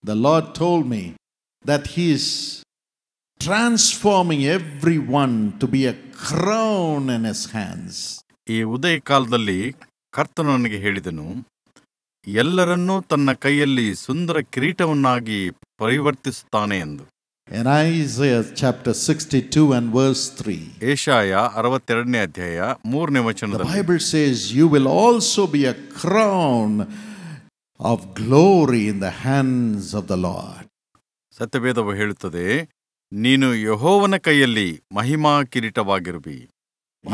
the Lord told me that He is transforming everyone to be a crown in His hands. ಈ ಉದಯ ಕಾಲದಲ್ಲಿ ಕರ್ತನು ನನಗೆ ಹೇಳಿದನು, ಎಲ್ಲರನ್ನೂ ತನ್ನ ಕೈಯಲ್ಲಿ ಸುಂದರ ಕಿರೀಟವನ್ನಾಗಿ ಪರಿವರ್ತಿಸುತ್ತಾನೆ ಎಂದು. In Isaiah chapter 62 and verse 3, Yeshaya 62ನೇ ಅಧ್ಯಾಯ 3ನೇ ವಚನದಲ್ಲಿ, the Bible says, you will also be a crown of glory in the hands of the Lord. ಸತ್ಯವೇದವು ಹೇಳುತ್ತದೆ, ನೀನು ಯೆಹೋವನ ಕೈಯಲ್ಲಿ Mahima ಕಿರೀಟವಾಗಿರುವಿ.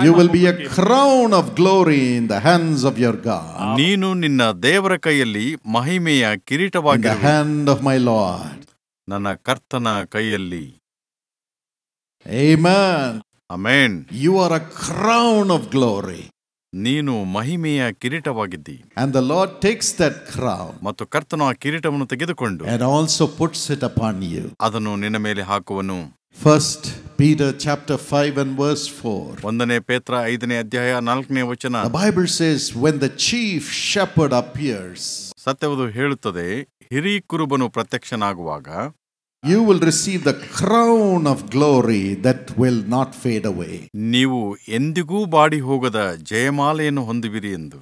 You will be a crown of glory in the hands of your God. ನೀನು ನಿನ್ನ ದೇವರ ಕೈಯಲ್ಲಿ ಮಹಿಮೆಯ In the ಕಿರೀಟವಾಗಿರುವಿ. hand of my Lord. ನನ್ನ ಕರ್ತನ ಕೈಯಲ್ಲಿ. Amen. Amen. You are a crown of glory. ನೀನು ಮಹಿಮೆಯ ಕಿರೀಟವಾಗಿದ್ದಿ. And the Lord takes that crown ಮತ್ತು ಕರ್ತನು ಆ ಕಿರೀಟವನ್ನು ತೆಗೆದುಕೊಂಡು and also puts it upon you. ಅದನ್ನು ನಿನ್ನ ಮೇಲೆ ಹಾಕುವನು. First Peter chapter 5 and verse 4. 1ನೇ ಪೇತ್ರ 5ನೇ ಅಧ್ಯಾಯ 4ನೇ ವಚನ. The Bible says, when the chief shepherd appears, ಸತ್ಯವುದು ಹೇಳುತ್ತದೆ, ಹಿರಿ ಕುರುಬನು ಪ್ರತ್ಯಕ್ಷನಾಗುವಾಗ you will receive the crown of glory that will not fade away. ನೀವು ಎಂದಿಗೂ ಬಾಡಿ ಹೋಗದ ಜಯಮಾಲೆಯನ್ನು ಹೊಂದುವಿರಿ ಎಂದು.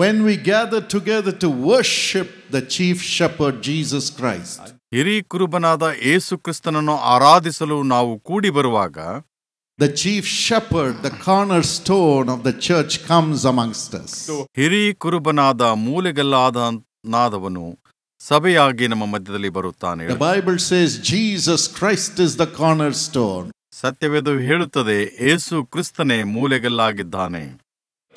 When we gather together to worship the chief shepherd Jesus Christ, ಹಿರಿ ಕುರುಬನಾದ ಯೇಸು ಕ್ರಿಸ್ತನನ್ನು ಆರಾಧಿಸಲು ನಾವು ಕೂಡಿ ಬರುವಾಗ the chief shepherd, the cornerstone of the church, comes amongst us. ಹಿರಿ ಕುರುಬನಾದ ಮೂಲೆಗಲ್ಲಾದ ನಾದವನು ಸಭೆಯಾಗಿ ನಮ್ಮ ಮಧ್ಯದಲ್ಲಿ ಬರುತ್ತಾನೆ. The Bible says Jesus Christ is the cornerstone. ಸತ್ಯವೇದವು ಹೇಳುತ್ತದೆ, ಯೇಸು ಕ್ರಿಸ್ತನೇ ಮೂಲೆಗಲ್ಲಾಗಿದ್ದಾನೆ.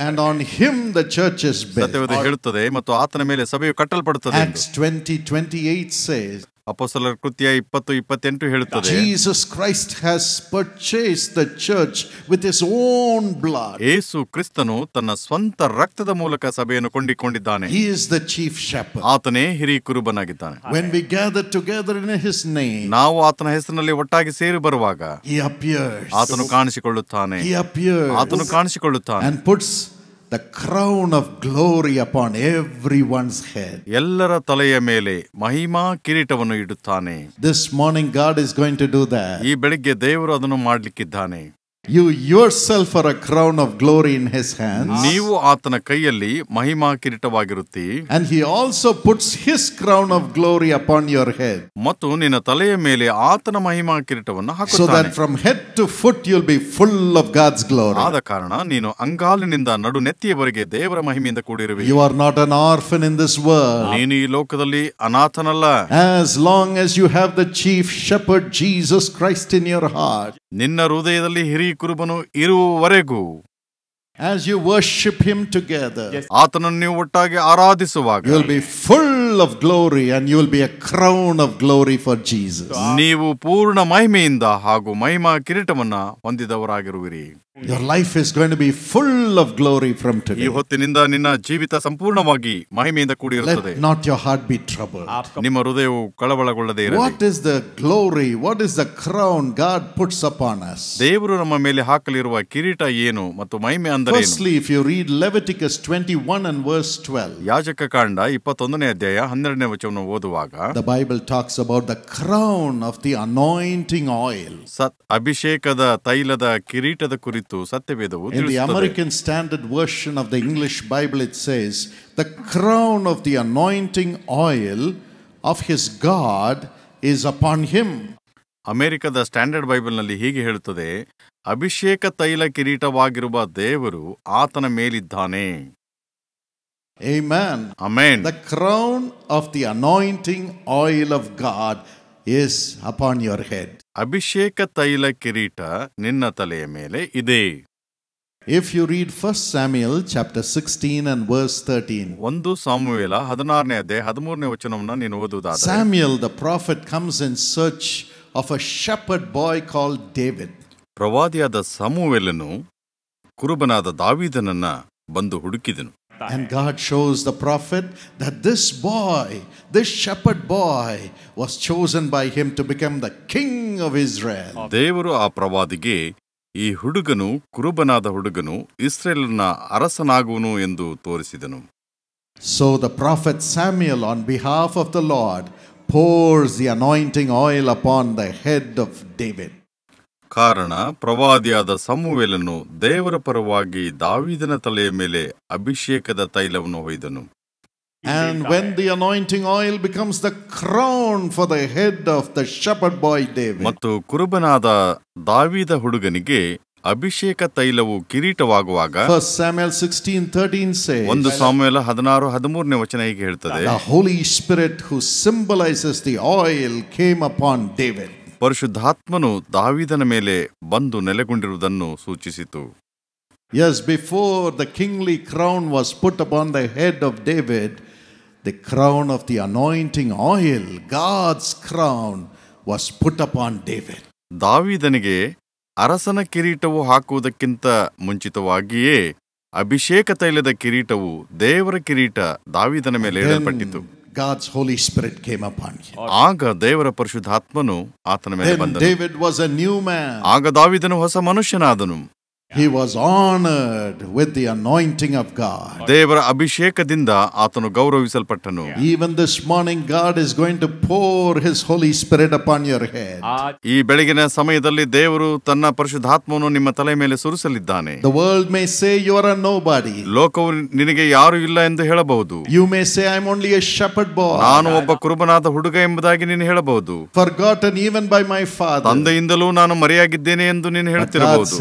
And on him the church is built. ಸತ್ಯವೇದ ಹೇಳುತ್ತದೆ, ಮತ್ತು ಆತನ ಮೇಲೆ ಸಭೆಯು ಕಟ್ಟಲ್ಪಡುತ್ತದೆ ಎಂದು. Acts 20:28 says, ಅಪೊಸ್ತಲರ ಕೃತ್ಯ 20:28 ಹೇಳುತ್ತದೆ, Jesus Christ has purchased the church with his own blood. ಯೇಸು ಕ್ರಿಸ್ತನು ತನ್ನ ಸ್ವಂತ ರಕ್ತದ ಮೂಲಕ ಸಭೆಯನ್ನು ಕೊಂಡಿಕೊಂಡಿದ್ದಾನೆ. He is the chief shepherd. ಆತನೇ ಹಿರಿ ಕುರುಬನಾಗಿದ್ದಾನೆ. When we gather together in his name, ನಾವು ಆತನ ಹೆಸರಿನಲ್ಲಿ ಒಟ್ಟಾಗಿ ಸೇರಿ ಬರುವಾಗ he appears. ಆತನು ಕಾಣಿಸಿಕೊಳ್ಳುತ್ತಾನೆ. He appears ಆತನು ಕಾಣಿಸಿಕೊಳ್ಳುತ್ತಾನೆ and puts the crown of glory upon everyone's head. ಎಲ್ಲರ ತಲೆಯ ಮೇಲೆ ಮಹಿಮಾ ಕಿರೀಟವನ್ನು ಇಡುತ್ತಾನೆ. This morning God is going to do that. ಈ ಬೆಳಿಗ್ಗೆ ದೇವರು ಅದನ್ನು ಮಾಡಲಿಕ್ಕಿದ್ದಾನೆ. You yourself are a crown of glory in his hands. ನೀವು ಆತನ ಕೈಯಲ್ಲಿ Mahima ಕಿರೀಟವಾಗಿರುತ್ತಿ. And he also puts his crown of glory upon your head. ಮತ್ತು ನಿನ್ನ ತಲೆಯ ಮೇಲೆ ಆತನ ಮಹಿಮಾ ಕಿರೀಟವನ್ನು So ಹಾಕುತ್ತಾನೆ. that from head to foot you'll be full of God's glory. ಆದ ಕಾರಣ ನೀನು ಅಂಗಾಲಿನಿಂದ ನಡು ನೆತ್ತಿಯವರೆಗೆ ದೇವರ ಮಹಿಮೆಯಿಂದ ಕೂಡಿರುವೆ. You are not an orphan in this world. ನೀನು ಈ ಲೋಕದಲ್ಲಿ ಅನಾಥನಲ್ಲ. As long as you have the chief shepherd Jesus Christ in your heart. ನಿನ್ನ ಹೃದಯದಲ್ಲಿ ಹಿರಿ ಕುರುಬನು ಇರುವವರೆಗೂ, as you worship him together, ಆತನನ್ನು ನೀವು ಒಟ್ಟಾಗಿ ಆರಾಧಿಸುವಾಗ you will be full of glory and you will be a crown of glory for Jesus. ನೀವು ಪೂರ್ಣ ಮಹಿಮೆಯಿಂದ ಹಾಗೂ Mahima ಕಿರೀಟವನ್ನ ಹೊಂದಿದವರಾಗಿರುವಿರಿ. Your life is going to be full of glory from ಈ today. ಹೊತ್ತಿನಿಂದ ನಿನ್ನ ಜೀವಿತ ಸಂಪೂರ್ಣವಾಗಿ ಮಹಿಮೆಯಿಂದ ಕೂಡಿರುತ್ತದೆ. Let not your heart be troubled. ನಿಮ್ಮ ಹೃದಯವು ಕಳವಳಗೊಳ್ಳದೆ ಇರಲಿ. What is the glory? What is the crown God puts upon us? ದೇವರು ನಮ್ಮ ಮೇಲೆ ಹಾಕಲಿರುವ ಕಿರೀಟ ಏನು ಮತ್ತು ಮಹಿಮೆ ಅಂದರೆ ಏನು? Firstly, if you read Leviticus 21 and verse 12, ಯಾಜಕ ಕಾಂಡ 21ನೇ ಅಧ್ಯಾಯ 12ನೇ ವಚನವನ್ನು ಓದುವಾಗ the Bible talks about the crown of the anointing oil. ಅಭಿಷೇಕದ ತೈಲದ ಕಿರೀಟದ ಕುರಿತು ಸತ್ಯವೇದವು In the ತಿಳಿಸುತ್ತದೆ. American Standard Version of the English Bible, it says, the crown of the anointing oil of his God is upon him. ಅಮೆರಿಕದ standard ಬೈಬಲ್ನಲ್ಲಿ ಹೀಗೆ ಹೇಳುತ್ತದೆ, ಅಭಿಷೇಕ ತೈಲ ಕಿರೀಟವಾಗಿರುವ ದೇವರು ಆತನ ಮೇಲಿದ್ದಾನೆ. Amen. Amen. The crown of the anointing oil of God is upon your head. ಅಭಿಷೇಕ ತೈಲ ಕಿರೀಟ ನಿನ್ನ ತಲೆಯ ಮೇಲೆ ಇದೆ. If you read 1 Samuel chapter 16 and verse 13, 1 ಸಾಮುವೇಲ 16ನೇ ಅಧ್ಯಾಯ 13ನೇ ವಚನವನ್ನು ನೀನು ಓದುವುದಾದರೆ, Samuel the prophet comes in search of a shepherd boy called David. ಪ್ರವಾದಿಯಾದ ಸಮುವೇಲನು ಕುರುಬನಾದ ದಾವೀದನನ್ನ ಬಂದು ಹುಡುಕಿದನು. And God shows the prophet that this boy, this shepherd boy, was chosen by him to become the king of Israel. ದೇವರು ಆ ಪ್ರವಾದಿಗೆ, ಈ ಹುಡುಗನು ಕುರುಬನಾದ ಹುಡುಗನು ಇಸ್ರೇಲ್ನ ಅರಸನಾಗುವನು ಎಂದು ತೋರಿಸಿದನು. So the prophet Samuel, on behalf of the Lord, pours the anointing oil upon the head of David. ಕಾರಣ ಪ್ರವಾದಿಯಾದ ಸಮುವೇಲನು ದೇವರ ಪರವಾಗಿ ದಾವೀದನ ತಲೆಯ ಮೇಲೆ ಅಭಿಷೇಕದ ತೈಲವನ್ನು ಹೊಯ್ದನು. And when the anointing oil becomes the crown for the head of the shepherd boy David. ಮತ್ತು ಕುರುಬನಾದ ದಾವೀದ ಹುಡುಗನಿಗೆ ಅಭಿಷೇಕ ತೈಲವು ಕಿರೀಟವಾಗುವಾಗ 1 Samuel 16:13 says, 1 ಸಾಮುವೇಲ 16:13 ವಚನ ಹೀಗೆ ಹೇಳ್ತದೆ, the Holy Spirit who symbolizes the oil came upon David. ಪರಿಶುದ್ಧಾತ್ಮನು ದಾವೀದನ ಮೇಲೆ ಬಂದು ನೆಲೆಗೊಂಡಿರುವುದನ್ನು ಸೂಚಿಸಿತು. Yes, before the kingly crown was put upon the head of David, the crown of the anointing oil, God's crown, was put upon David. ದಾವೀದನಿಗೆ ಅರಸನ ಕಿರೀಟವು ಹಾಕುವುದಕ್ಕಿಂತ ಮುಂಚಿತವಾಗಿಯೇ ಅಭಿಷೇಕ ತೈಲದ ಕಿರೀಟವು ದೇವರ ಕಿರೀಟ ದಾವೀದನ ಮೇಲೆ ಇಡಲ್ಪಟ್ಟಿತು. God's Holy Spirit came upon him. ಆಗ ದೇವರ ಪರಿಶುದ್ಧಾತ್ಮನು ಆತನ ಮೇಲೆ ಬಂದನು. David was a new man. ಆಗ ದಾವೀದನು ಹೊಸ ಮನುಷ್ಯನಾದನು. He was honored with the anointing of God. ದೇವರ ಅಭಿಷೇಕದಿಂದ ಆತನು ಗೌರವಿಸಲ್ಪಟ್ಟನು. Even this morning God is going to pour his Holy Spirit upon your head. ಈ ಬೆಳಗಿನ ಸಮಯದಲ್ಲಿ ದೇವರು ತನ್ನ ಪರಿಶುದ್ಧಾತ್ಮವನ್ನು ನಿಮ್ಮ ತಲೆ ಮೇಲೆ ಸುರಿಸಲಿದ್ದಾನೆ. The world may say you are a nobody. ಲೋಕವು ನಿನಗೆ ಯಾರು ಇಲ್ಲ ಎಂದು ಹೇಳಬಹುದು. You may say I am only a shepherd boy. ನಾನು ಒಬ್ಬ ಕುರುಬನಾದ ಹುಡುಗ ಎಂಬುದಾಗಿ ನೀನು ಹೇಳಬಹುದು. Forgotten even by my father. ತಂದೆಯಿಂದಲೂ ನಾನು ಮರೆಯಾಗಿದ್ದೇನೆ ಎಂದು ನೀನು ಹೇಳುತ್ತಿರಬಹುದು.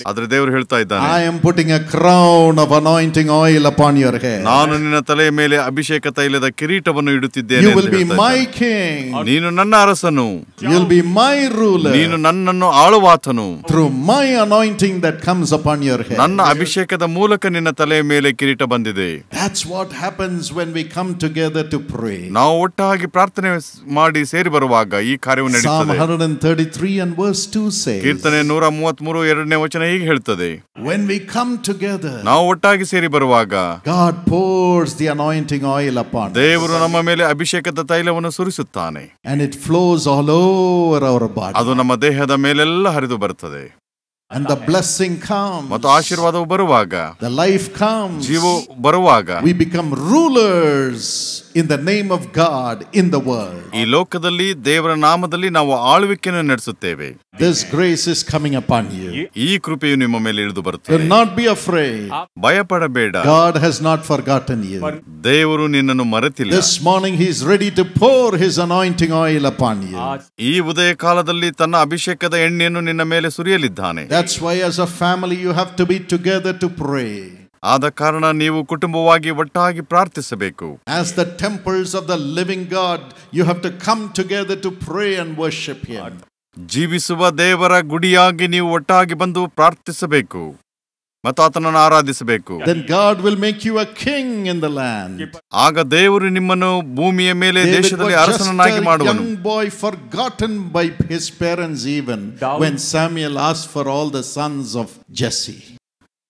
ಆದರೆ ದೇವರು ಹೇಳ್ತಾ ಇದ್ದಾನೆ, I am putting a crown of anointing oil upon your head. ನಾನು ನಿನ್ನ ತಲೆಯ ಮೇಲೆ ಅಭಿಷೇಕ ತೈಲದ ಕಿರೀಟವನ್ನು ಇಡುತ್ತಿದ್ದೇನೆ. You will be my king. ನೀನು ನನ್ನ ಅರಸನು. You will be my ruler. ನೀನು ನನ್ನನ್ನು ಆಳುವಾತನು. Through my anointing that comes upon your head. ನನ್ನ ಅಭಿಷೇಕದ ಮೂಲಕ ನಿನ್ನ ತಲೆಯ ಮೇಲೆ ಕಿರೀಟ ಬಂದಿದೆ. That's what happens when we come together to pray. ನಾವು ಒಟ್ಟಾಗಿ ಪ್ರಾರ್ಥನೆ ಮಾಡಿ ಸೇರಿ ಬರುವಾಗ ಈ ಕಾರ್ಯವು Psalm ನಡೆಯುತ್ತದೆ. 133 and verse 2 says, ಕೀರ್ತನೆ 133 2ನೇ ವಚನ ಹೀಗೆ ಹೇಳ್ತದೆ, when we come together, ನಾವು ಒಟ್ಟಾಗಿ ಸೇರಿ ಬರುವಾಗ God pours the anointing oil upon us. ದೇವರು ನಮ್ಮ ಮೇಲೆ ಅಭಿಷೇಕದ ತೈಲವನ್ನು ಸುರಿಸುತ್ತಾನೆ. And it flows all over our body. ಅದು ನಮ್ಮ ದೇಹದ ಮೇಲೆಲ್ಲ ಹರಿದು ಬರುತ್ತದೆ. And the blessing comes. ಮತ್ತು ಆಶೀರ್ವಾದವು ಬರುವಾಗ, The life comes. ಜೀವ ಬರುವಾಗ, We become rulers in the name of God in the world. ಈ ಲೋಕದಲ್ಲಿ ದೇವರ ನಾಮದಲ್ಲಿ ನಾವು ಆಳ್ವಿಕೆಯನ್ನು ನಡೆಸುತ್ತೇವೆ. This grace is coming upon you. ಈ ಕೃಪೆಯು ನಿಮ್ಮ ಮೇಲೆ ಇಳಿದು Do ಬರುತ್ತದೆ. not be afraid. ಭಯಪಡಬೇಡ. God has not forgotten you. ದೇವರು ನಿನ್ನನ್ನು ಮರೆತಿಲ್ಲ. This morning he is ready to pour his anointing oil upon you. ಈ ಉದಯ ಕಾಲದಲ್ಲಿ ತನ್ನ ಅಭಿಷೇಕದ ಎಣ್ಣೆಯನ್ನು ನಿನ್ನ ಮೇಲೆ ಸುರಿಯಲಿದ್ದಾನೆ. That's why as a family you have to be together to pray. ಆದ ಕಾರಣ ನೀವು ಕುಟುಂಬವಾಗಿ ಒಟ್ಟಾಗಿ ಪ್ರಾರ್ಥಿಸಬೇಕು. As the temples of the living God, you have to come together to pray and worship him. ಜೀವಿಸುವ ದೇವರ ಗುಡಿಯಾಗಿ ನೀವು ಒಟ್ಟಾಗಿ ಬಂದು ಪ್ರಾರ್ಥಿಸಬೇಕು ಮತ್ತು ಆತನನ್ನು ಆರಾಧಿಸಬೇಕು. Then God will make you a king in the land. ಆಗ ದೇವರು ನಿಮ್ಮನ್ನು ಭೂಮಿಯ ಮೇಲೆ ದೇಶದಲ್ಲಿ ಅರಸನನ್ನಾಗಿ David was just a ಮಾಡುವನು. young boy forgotten by his parents even when Samuel asked for all the sons of Jesse.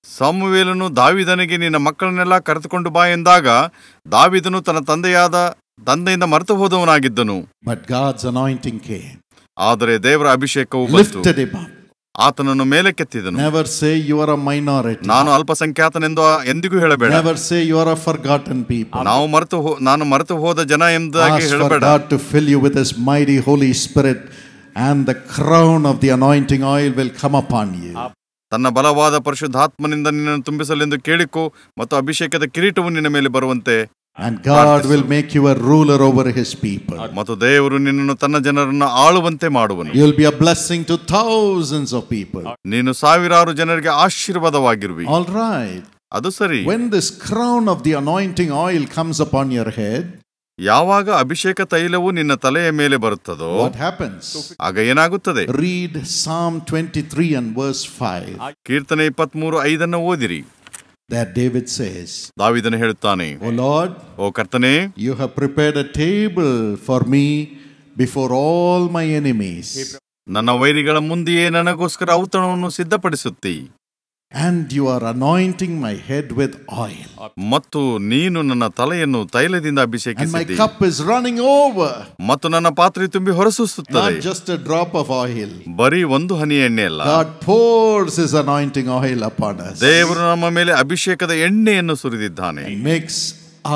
ಸಮುವೇಲನು ದಾವೀದನಿಗೆ ನಿನ್ನ ಮಕ್ಕಳನ್ನೆಲ್ಲ ಕರೆದುಕೊಂಡು ಬಾ ಎಂದಾಗ ದಾವೀದನು ತನ್ನ ತಂದೆಯಿಂದ ಮರೆತು ಹೋದವನಾಗಿದ್ದನು. But God's anointing came. ಆದರೆ ದೇವರ ಅಭಿಷೇಕವು ಬಂತು, Lifted him up. ಆತನನ್ನು ಮೇಲೆ ಕೆತ್ತಿದನು. Never say you are a minority. ನಾನು ಅಲ್ಪಸಂಖ್ಯಾತನೆಂದು ಎಂದಿಗೂ ಹೇಳಬೇಡ. Never say you are a forgotten people. ನಾನು ಮರೆತು ಹೋದ ಜನ ಎಂಬುದಾಗಿ Ask for ಹೇಳಬೇಡ. God to fill you with his mighty Holy Spirit, and the crown of the anointing oil will come upon you. ತನ್ನ ಬಲವಾದ ಪರಿಶುದ್ಧಾತ್ಮನಿಂದ ನಿನ್ನನ್ನು ತುಂಬಿಸಲೆಂದು ಕೇಳಿಕೋ ಮತ್ತು ಅಭಿಷೇಕದ ಕಿರೀಟವು ನಿನ್ನ ಮೇಲೆ ಬರುವಂತೆ. And God will make you a ruler over his people. ಮತ್ತು ದೇವರು ನಿನ್ನನ್ನು ತನ್ನ ಜನರನ್ನು ಆಳುವಂತೆ ಮಾಡುವನು. You will be a blessing to thousands of people. ನೀನು ಸಾವಿರಾರು ಜನರಿಗೆ ಆಶೀರ್ವಾದವಾಗಿರುವಿ. All right. ಅದು ಸರಿ. When this crown of the anointing oil comes upon your head, ಯಾವಾಗ ಅಭಿಷೇಕ ತೈಲವು ನಿನ್ನ ತಲೆಯ ಮೇಲೆ ಬರುತ್ತದೋ what happens? ಆಗ ಏನಾಗುತ್ತದೆ? Read Psalm 23 and verse 5. ಕೀರ್ತನೆ 23:5 ಓದಿರಿ. There David says, ದಾವೀದನು ಹೇಳುತ್ತಾನೆ, O Lord, ಓ ಕರ್ತನೇ, you have prepared a table for me before all my enemies. ನನ್ನ ವೈರಿಗಳ ಮುಂದೆಯೇ ನನಗೋಸ್ಕರ ಔತಣವನ್ನು ಸಿದ್ಧಪಡಿಸುತ್ತಿ. And you are anointing my head with oil. ಮತ್ತು ನೀನು ನನ್ನ ತಲೆಯನ್ನು ತೈಲದಿಂದ And my ಅಭಿಷೇಕಿಸಿದಿ. cup is running over. ಮತ್ತು ನನ್ನ ಪಾತ್ರೆ ತುಂಬಿ ಹೊರಸೂಸುತ್ತದೆ. Not just a drop of oil. ಬರೀ ಒಂದು ಹನಿ ಎಣ್ಣೆ ಅಲ್ಲ, God pours his anointing oil upon us. ದೇವರು ನಮ್ಮ ಮೇಲೆ ಅಭಿಷೇಕದ ಎಣ್ಣೆಯನ್ನು ಸುರಿದಿದ್ದಾನೆ. And makes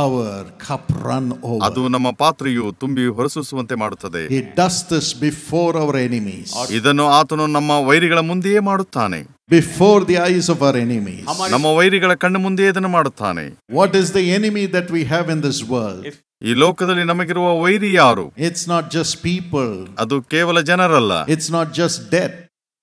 our cup run over. ಅದು ನಮ್ಮ ಪಾತ್ರೆಯು ತುಂಬಿ ಹೊರಸೂಸುವಂತೆ ಮಾಡುತ್ತದೆ. He does this before our enemies. ಇದನ್ನು ಆತನು ನಮ್ಮ ವೈರಿಗಳ ಮುಂದೆಯೇ ಮಾಡುತ್ತಾನೆ. Before the eyes of our enemies. ನಮ್ಮ ವೈರಿಗಳ ಕಣ್ಣು ಮುಂದೆಯೇ ಇದನ್ನು ಮಾಡುತ್ತಾನೆ. What is the enemy that we have in this world? ಈ ಲೋಕದಲ್ಲಿ ನಮಗಿರುವ ವೈರಿ ಯಾರು? It's not just people. ಅದು ಕೇವಲ ಜನರಲ್ಲ. It's not just debt.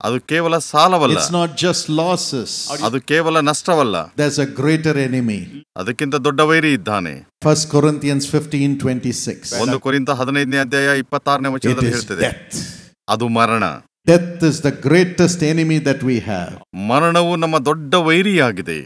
ಅದು ಕೇವಲ ಸಾಲವಲ್ಲ. It's not just losses. ಅದು ಕೇವಲ ನಷ್ಟವಲ್ಲ. There's a greater enemy. ಅದಕ್ಕಿಂತ ದೊಡ್ಡ ವೈರಿ ಇದ್ದಾನೆ. 1 Corinthians 15:26. 1 ಕೊರಿಂಥ 15ನೇ ಅಧ್ಯಾಯ 26ನೇ ವಚನದಲ್ಲಿ ಹೇಳ್ತದೆ, Death. ಅದು ಮರಣ. Death is the greatest enemy that we have. ಮರಣವು ನಮ್ಮ ದೊಡ್ಡ ವೈರಿಯಾಗಿದೆ.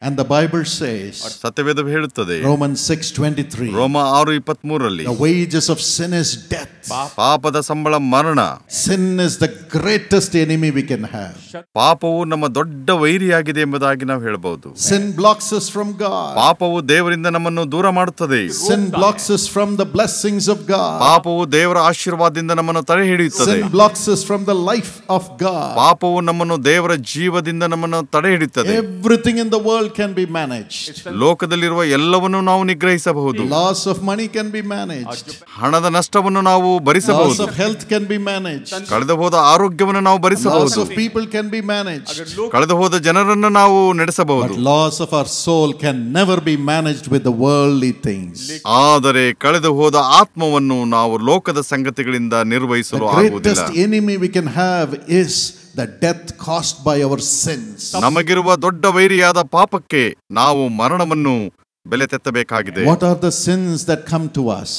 And the Bible says, ಸತ್ಯವೇದ ಹೇಳುತ್ತದೆ, Romans 6:23, ರೋಮ 6:23ರಲ್ಲಿ, the wages of sin is death. ಪಾಪದ ಸಂಬಳ ಮರಣ. Sin is the greatest enemy we can have. ಪಾಪವು ನಮ್ಮ ದೊಡ್ಡ ವೈರಿಯಾಗಿದೆ ಎಂಬುದಾಗಿ ನಾವು ಹೇಳಬಹುದು. Sin blocks us from God. ಪಾಪವು ದೇವರಿಂದ ನಮ್ಮನ್ನು ದೂರ ಮಾಡುತ್ತದೆ. Sin blocks us from the blessings of God. ಪಾಪವು ದೇವರ ಆಶೀರ್ವಾದದಿಂದ ನಮ್ಮನ್ನು ತಡೆ ಹಿಡಿಯುತ್ತದೆ. Sin blocks us from the life of God. ಪಾಪವು ನಮ್ಮನ್ನು ದೇವರ ಜೀವದಿಂದ ನಮ್ಮನ್ನು ತಡೆ ಹಿಡಿಯುತ್ತದೆ. Everything in the world can be managed. ಲೋಕದಲ್ಲಿರುವ ಎಲ್ಲವನ್ನು ನಾವು ನಿಗ್ರಹಿಸಬಹುದು. Loss of money can be managed. ಹಣದ ನಷ್ಟವನ್ನು ನಾವು ಭರಿಸಬಹುದು. Loss of health can be managed. ಕಳೆದು ಹೋದ ಆರೋಗ್ಯವನ್ನು ನಾವು Loss ಭರಿಸಬಹುದು. of people can be managed. ಕಳೆದು ಹೋದ ಜನರನ್ನು ನಾವು ನಡೆಸಬಹುದು. But loss of our soul can never be managed with the worldly things. ಆದರೆ ಕಳೆದು ಹೋದ ಆತ್ಮವನ್ನು ನಾವು ಲೋಕದ ಸಂಗತಿಗಳಿಂದ ನಿರ್ವಹಿಸಲು The ಆಗುವುದಿಲ್ಲ. greatest enemy we can have is the death caused by our sins. ನಮಗಿರುವ ದೊಡ್ಡ ವೈರಿಯಾದ ಪಾಪಕ್ಕೆ ನಾವು ಮರಣವನ್ನು ಬೆಲೆ ತೆತ್ತಬೇಕಾಗಿದೆ. What are the sins that come to us?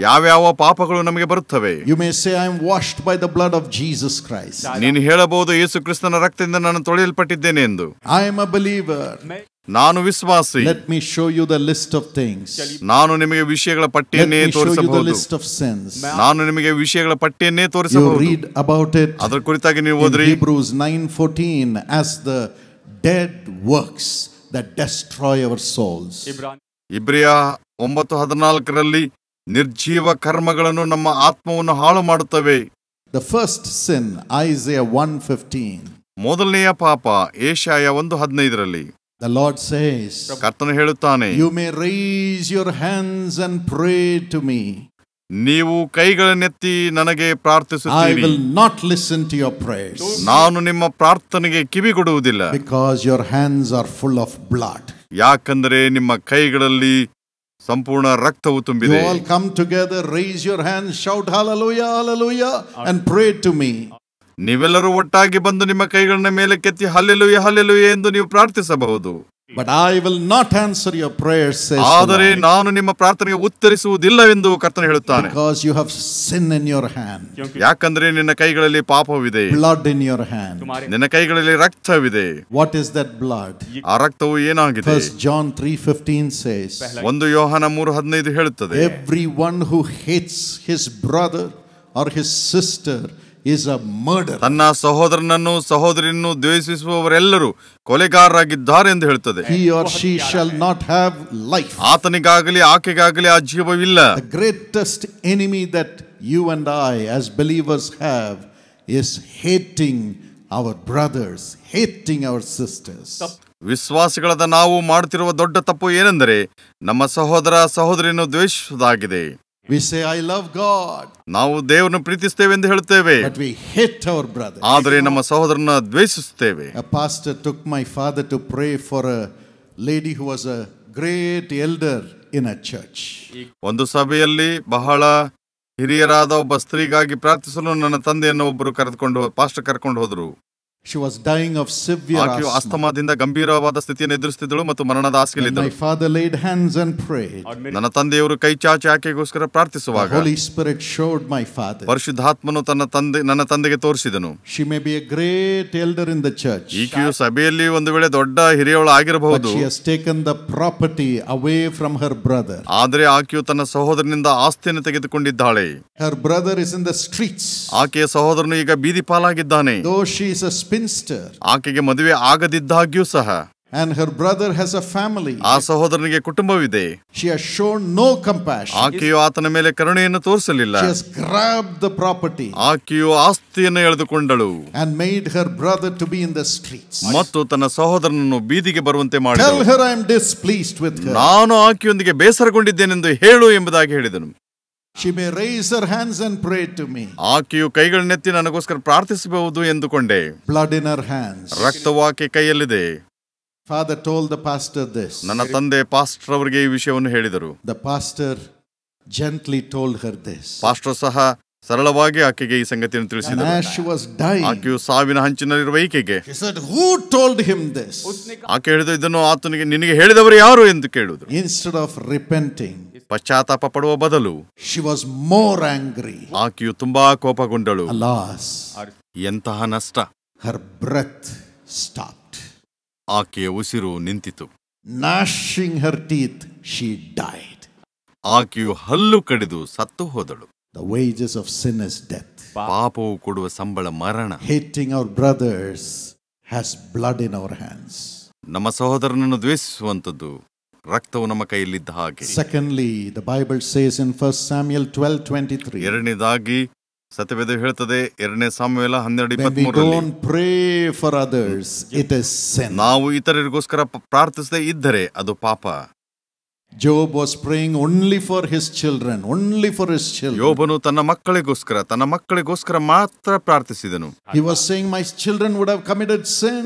ಯಾವ್ಯಾವ ಪಾಪಗಳು ನಮಗೆ ಬರುತ್ತವೆ? You may say, I am washed by the blood of Jesus Christ. ನೀನು ಹೇಳಬಹುದು, ಯೇಸು ಕ್ರಿಸ್ತನ ರಕ್ತದಿಂದ ನಾನು ತೊಳೆಯಲ್ಪಟ್ಟಿದ್ದೇನೆ ಎಂದು. I am a believer. ನಾನು ವಿಶ್ವಾಸಿ. Let me show you the list of things. ನಾನು ನಿಮಗೆ ವಿಷಯಗಳ Let ಪಟ್ಟಿಯನ್ನೇ me show you the ತೋರಿಸಬಹುದು. list of sins. ನಾನು ನಿಮಗೆ ವಿಷಯಗಳ ಪಟ್ಟಿಯನ್ನೇ You ತೋರಿಸಬಹುದು. read about it ಅದರ ಕುರಿತಾಗಿ ನೀವು in ಓದ್ರಿ. Hebrews 9:14 as the dead works that destroy our souls. ಇಬ್ರಿಯ 9:14ರಲ್ಲಿ ನಿರ್ಜೀವ ಕರ್ಮಗಳನ್ನು ನಮ್ಮ ಆತ್ಮವನ್ನು ಹಾಳು ಮಾಡುತ್ತವೆ. The first sin, Isaiah 1:15. ಮೊದಲನೆಯ ಪಾಪ ಏಷಾಯ 1:15ರಲ್ಲಿ. The Lord says, ಕರ್ತನು ಹೇಳುತ್ತಾನೆ, you may raise your hands and pray to me. ನೀವು ಕೈಗಳನ್ನೆತ್ತಿ ನನಗೆ I ಪ್ರಾರ್ಥಿಸುತ್ತೀರಿ, will not listen to your prayers ನಾನು ನಿಮ್ಮ ಪ್ರಾರ್ಥನೆಗೆ ಕಿವಿಗೊಡುವುದಿಲ್ಲ. because your hands are full of blood. ಯಾಕಂದರೆ ನಿಮ್ಮ ಕೈಗಳಲ್ಲಿ ಸಂಪೂರ್ಣ ರಕ್ತವು You ತುಂಬಿದೆ. all come together, raise your hands, shout hallelujah, hallelujah, and pray to me. ನೀವೆಲ್ಲರೂ ಒಟ್ಟಾಗಿ ಬಂದು ನಿಮ್ಮ ಕೈಗಳನ್ನ ಮೇಲೆ ಕೆತ್ತಿ ಹಲ್ಲೆಲೂಯ ಹಲ್ಲೆಲೂಯ ಎಂದು ನೀವು ಪ್ರಾರ್ಥಿಸಬಹುದು. But I will not answer your prayers, says the ಆದರೆ Lord, ನಾನು ನಿಮ್ಮ ಪ್ರಾರ್ಥನೆಗೆ ಉತ್ತರಿಸುವುದಿಲ್ಲವೆಂದು ಕರ್ತನು ಹೇಳುತ್ತಾನೆ. because you have sin in your hand, ಯಾಕಂದ್ರೆ ನಿನ್ನ ಕೈಗಳಲ್ಲಿ ಪಾಪವಿದೆ, blood in your hand. ನಿನ್ನ ಕೈಗಳಲ್ಲಿ ರಕ್ತವಿದೆ. What is that blood? ಆ ರಕ್ತವು ಏನಾಗಿದೆ? 1 John 3:15 says, 1 ಯೋಹಾನ 3:15 ಹೇಳುತ್ತದೆ, everyone who hates his brother or his sister is a murderer. ತನ್ನ ಸಹೋದರನನ್ನು ಸಹೋದರಿಯನ್ನು ದ್ವೇಷಿಸುವವರೆಲ್ಲರೂ ಕೊಲೆಗಾರರಾಗಿದ್ದಾರೆ ಎಂದು ಹೇಳುತ್ತದೆ. He or she shall not have life. ಆತನಿಗಾಗಲಿ ಆಕೆಗಾಗಲಿ ಆ ಜೀವವಿಲ್ಲ. The greatest enemy that you and I as believers have is hating our brothers, hating our sisters. ವಿಶ್ವಾಸಿಗಳಾದ ನಾವು ಮಾಡುತ್ತಿರುವ ದೊಡ್ಡ ತಪ್ಪು ಏನೆಂದರೆ ನಮ್ಮ ಸಹೋದರ ಸಹೋದರಿಯನ್ನು ದ್ವೇಷಿಸುವುದಾಗಿದೆ. We say, I love God, ನಾವು ದೇವರನ್ನು ಪ್ರೀತಿಸುತ್ತೇವೆ ಎಂದು ಹೇಳುತ್ತೇವೆ, but we hate our brother. ಆದರೆ ನಮ್ಮ ಸಹೋದರನ ದ್ವೇಷಿಸುತ್ತೇವೆ. A pastor took my father to pray for a lady who was a great elder in a church. ಒಂದು ಸಭೆಯಲ್ಲಿ ಬಹಳ ಹಿರಿಯರಾದ ಒಬ್ಬ ಸ್ತ್ರೀಗಾಗಿ ಪ್ರಾರ್ಥಿಸಲು ನನ್ನ ತಂದೆಯನ್ನು ಒಬ್ಬರು ಪಾಸ್ಟರ್ ಕರ್ಕೊಂಡು ಹೋದರು. She was dying of severe ಆಕೆಯು asthma. ಅಸ್ತಮಾದಿಂದ ಗಂಭೀರವಾದ ಸ್ಥಿತಿಯನ್ನು ಎದುರಿಸುತ್ತಿದ್ದಳು ಮತ್ತು ಮರಣದ When ಹಾಸಿಗೆಯಲ್ಲಿದ್ದಳು. my father laid hands and prayed, ನನ್ನ ತಂದೆಯವರು ಕೈ ಚಾಚಿ ಆಕೆಗೋಸ್ಕರ the ಪ್ರಾರ್ಥಿಸುವಾಗ Holy Spirit showed my father, ಪರಿಶುದ್ಧಾತ್ಮನು ನನ್ನ ತಂದೆಗೆ ತೋರಿಸಿದನು. she may be a great elder in the church, ಈಕೆಯು ಸಭೆಯಲ್ಲಿ ಒಂದು ವೇಳೆ ದೊಡ್ಡ ಹಿರಿಯವಳು but ಆಗಿರಬಹುದು, she has taken the property away from her brother. ಆದರೆ ಆಕೆಯು ತನ್ನ ಸಹೋದರನಿಂದ ಆಸ್ತಿಯನ್ನು ತೆಗೆದುಕೊಂಡಿದ್ದಾಳೆ. Her brother is in the streets. ಆಕೆಯ ಸಹೋದರನು ಈಗ ಬೀದಿ ಪಾಲಾಗಿದ್ದಾನೆ. Though she is a spinster, ಆಕೆಗೆ ಮದುವೆ ಆಗದಿದ್ದಾಗ್ಯೂ ಸಹ And her brother has a family. ಆ ಸಹೋದರನಿಗೆ ಕುಟುಂಬವಿದೆ. She has shown no compassion. ಆಕೆಯು ಆತನ ಮೇಲೆ ಕರುಣೆಯನ್ನು ತೋರಿಸಲಿಲ್ಲ. She has grabbed the property. ಆಕೆಯು ಆಸ್ತಿಯನ್ನು ಎಳೆದುಕೊಂಡಳು. And made her brother to be in the streets. ಮತ್ತು ತನ್ನ ಸಹೋದರನನ್ನು ಬೀದಿಗೆ ಬರುವಂತೆ ಮಾಡಿದಳು. Tell her I am displeased with her. ನಾನು ಆಕೆಯೊಂದಿಗೆ ಬೇಸರಗೊಂಡಿದ್ದೇನೆಂದು ಹೇಳು ಎಂಬುದಾಗಿ ಹೇಳಿದನು. She may raise her hands and pray to me. ಆಕೆಯು ಕೈಗಳನ್ನೆತ್ತಿ ನನಗೋಸ್ಕರ ಪ್ರಾರ್ಥಿಸಬಹುದು ಎಂದುಕೊಂಡೆ. Blood in her hands. ರಕ್ತವು ಆಕೆ ಕೈಯಲ್ಲಿದೆ. Father told the pastor this. ನನ್ನ ತಂದೆ ಪಾಸ್ಟರ್ ಅವರಿಗೆ ಈ ವಿಷಯವನ್ನು ಹೇಳಿದರು. The pastor gently told her this. Pastor ಸಹ ಸರಳವಾಗಿ ಆಕೆಗೆ ಈ ಸಂಗತಿಯನ್ನು And ತಿಳಿಸಿದರು. as she was dying, ಆಕೆಯು ಸಾವಿನ ಹಂಚಿನಲ್ಲಿರುವ ಈಕೆಗೆ she said, who told him this? ಆಕೆ ಹೇಳಿದ ಇದನ್ನು ಆತನಿಗೆ ನಿನಗೆ ಹೇಳಿದವರು ಯಾರು ಎಂದು ಕೇಳಿದರು. Instead of repenting, ಪಶ್ಚಾತ್ತಾಪ ಪಡುವ ಬದಲು she was more angry. ಆಕೆಯು ತುಂಬಾ ಕೋಪಗೊಂಡಳು. Alas, ಎಂತಹ ನಷ್ಟ. her breath stopped. ಆಕೆಯ ಉಸಿರು ನಿಂತಿತು. Gnashing her teeth, she died. ಆಕೆಯು ಹಲ್ಲು ಕಡಿದು ಸತ್ತು ಹೋದಳು. The wages of sin is death. ಪಾಪವು ಕೊಡುವ ಸಂಬಳ ಮರಣ. Hating our brothers has blood in our hands. ನಮ್ಮ ಸಹೋದರನನ್ನು ದ್ವೇಷಿಸುವಂಥದ್ದು ರಕ್ತವು ನಮ್ಮ ಕೈಯಲ್ಲಿದ್ದ ಹಾಗೆ. Secondly, the Bible says in 1 Samuel 12:23. ಎರಡನೇದಾಗಿ ಸತ್ಯವೇದ ಹೇಳ್ತದೆ 2 ಸಾಮುವೇಲ When we 12:23 don't pray for others, it is sin. ನಾವು ಇತರರಿಗೋಸ್ಕರ ಪ್ರಾರ್ಥಿಸದೇ ಇದ್ದರೆ ಅದು ಪಾಪ. Job was praying only for his children, only for his children. ಯೋಬನು ತನ್ನ ಮಕ್ಕಳಿಗೋಸ್ಕರ ಮಾತ್ರ ಪ್ರಾರ್ಥಿಸಿದನು. He was saying, my children would have committed sin.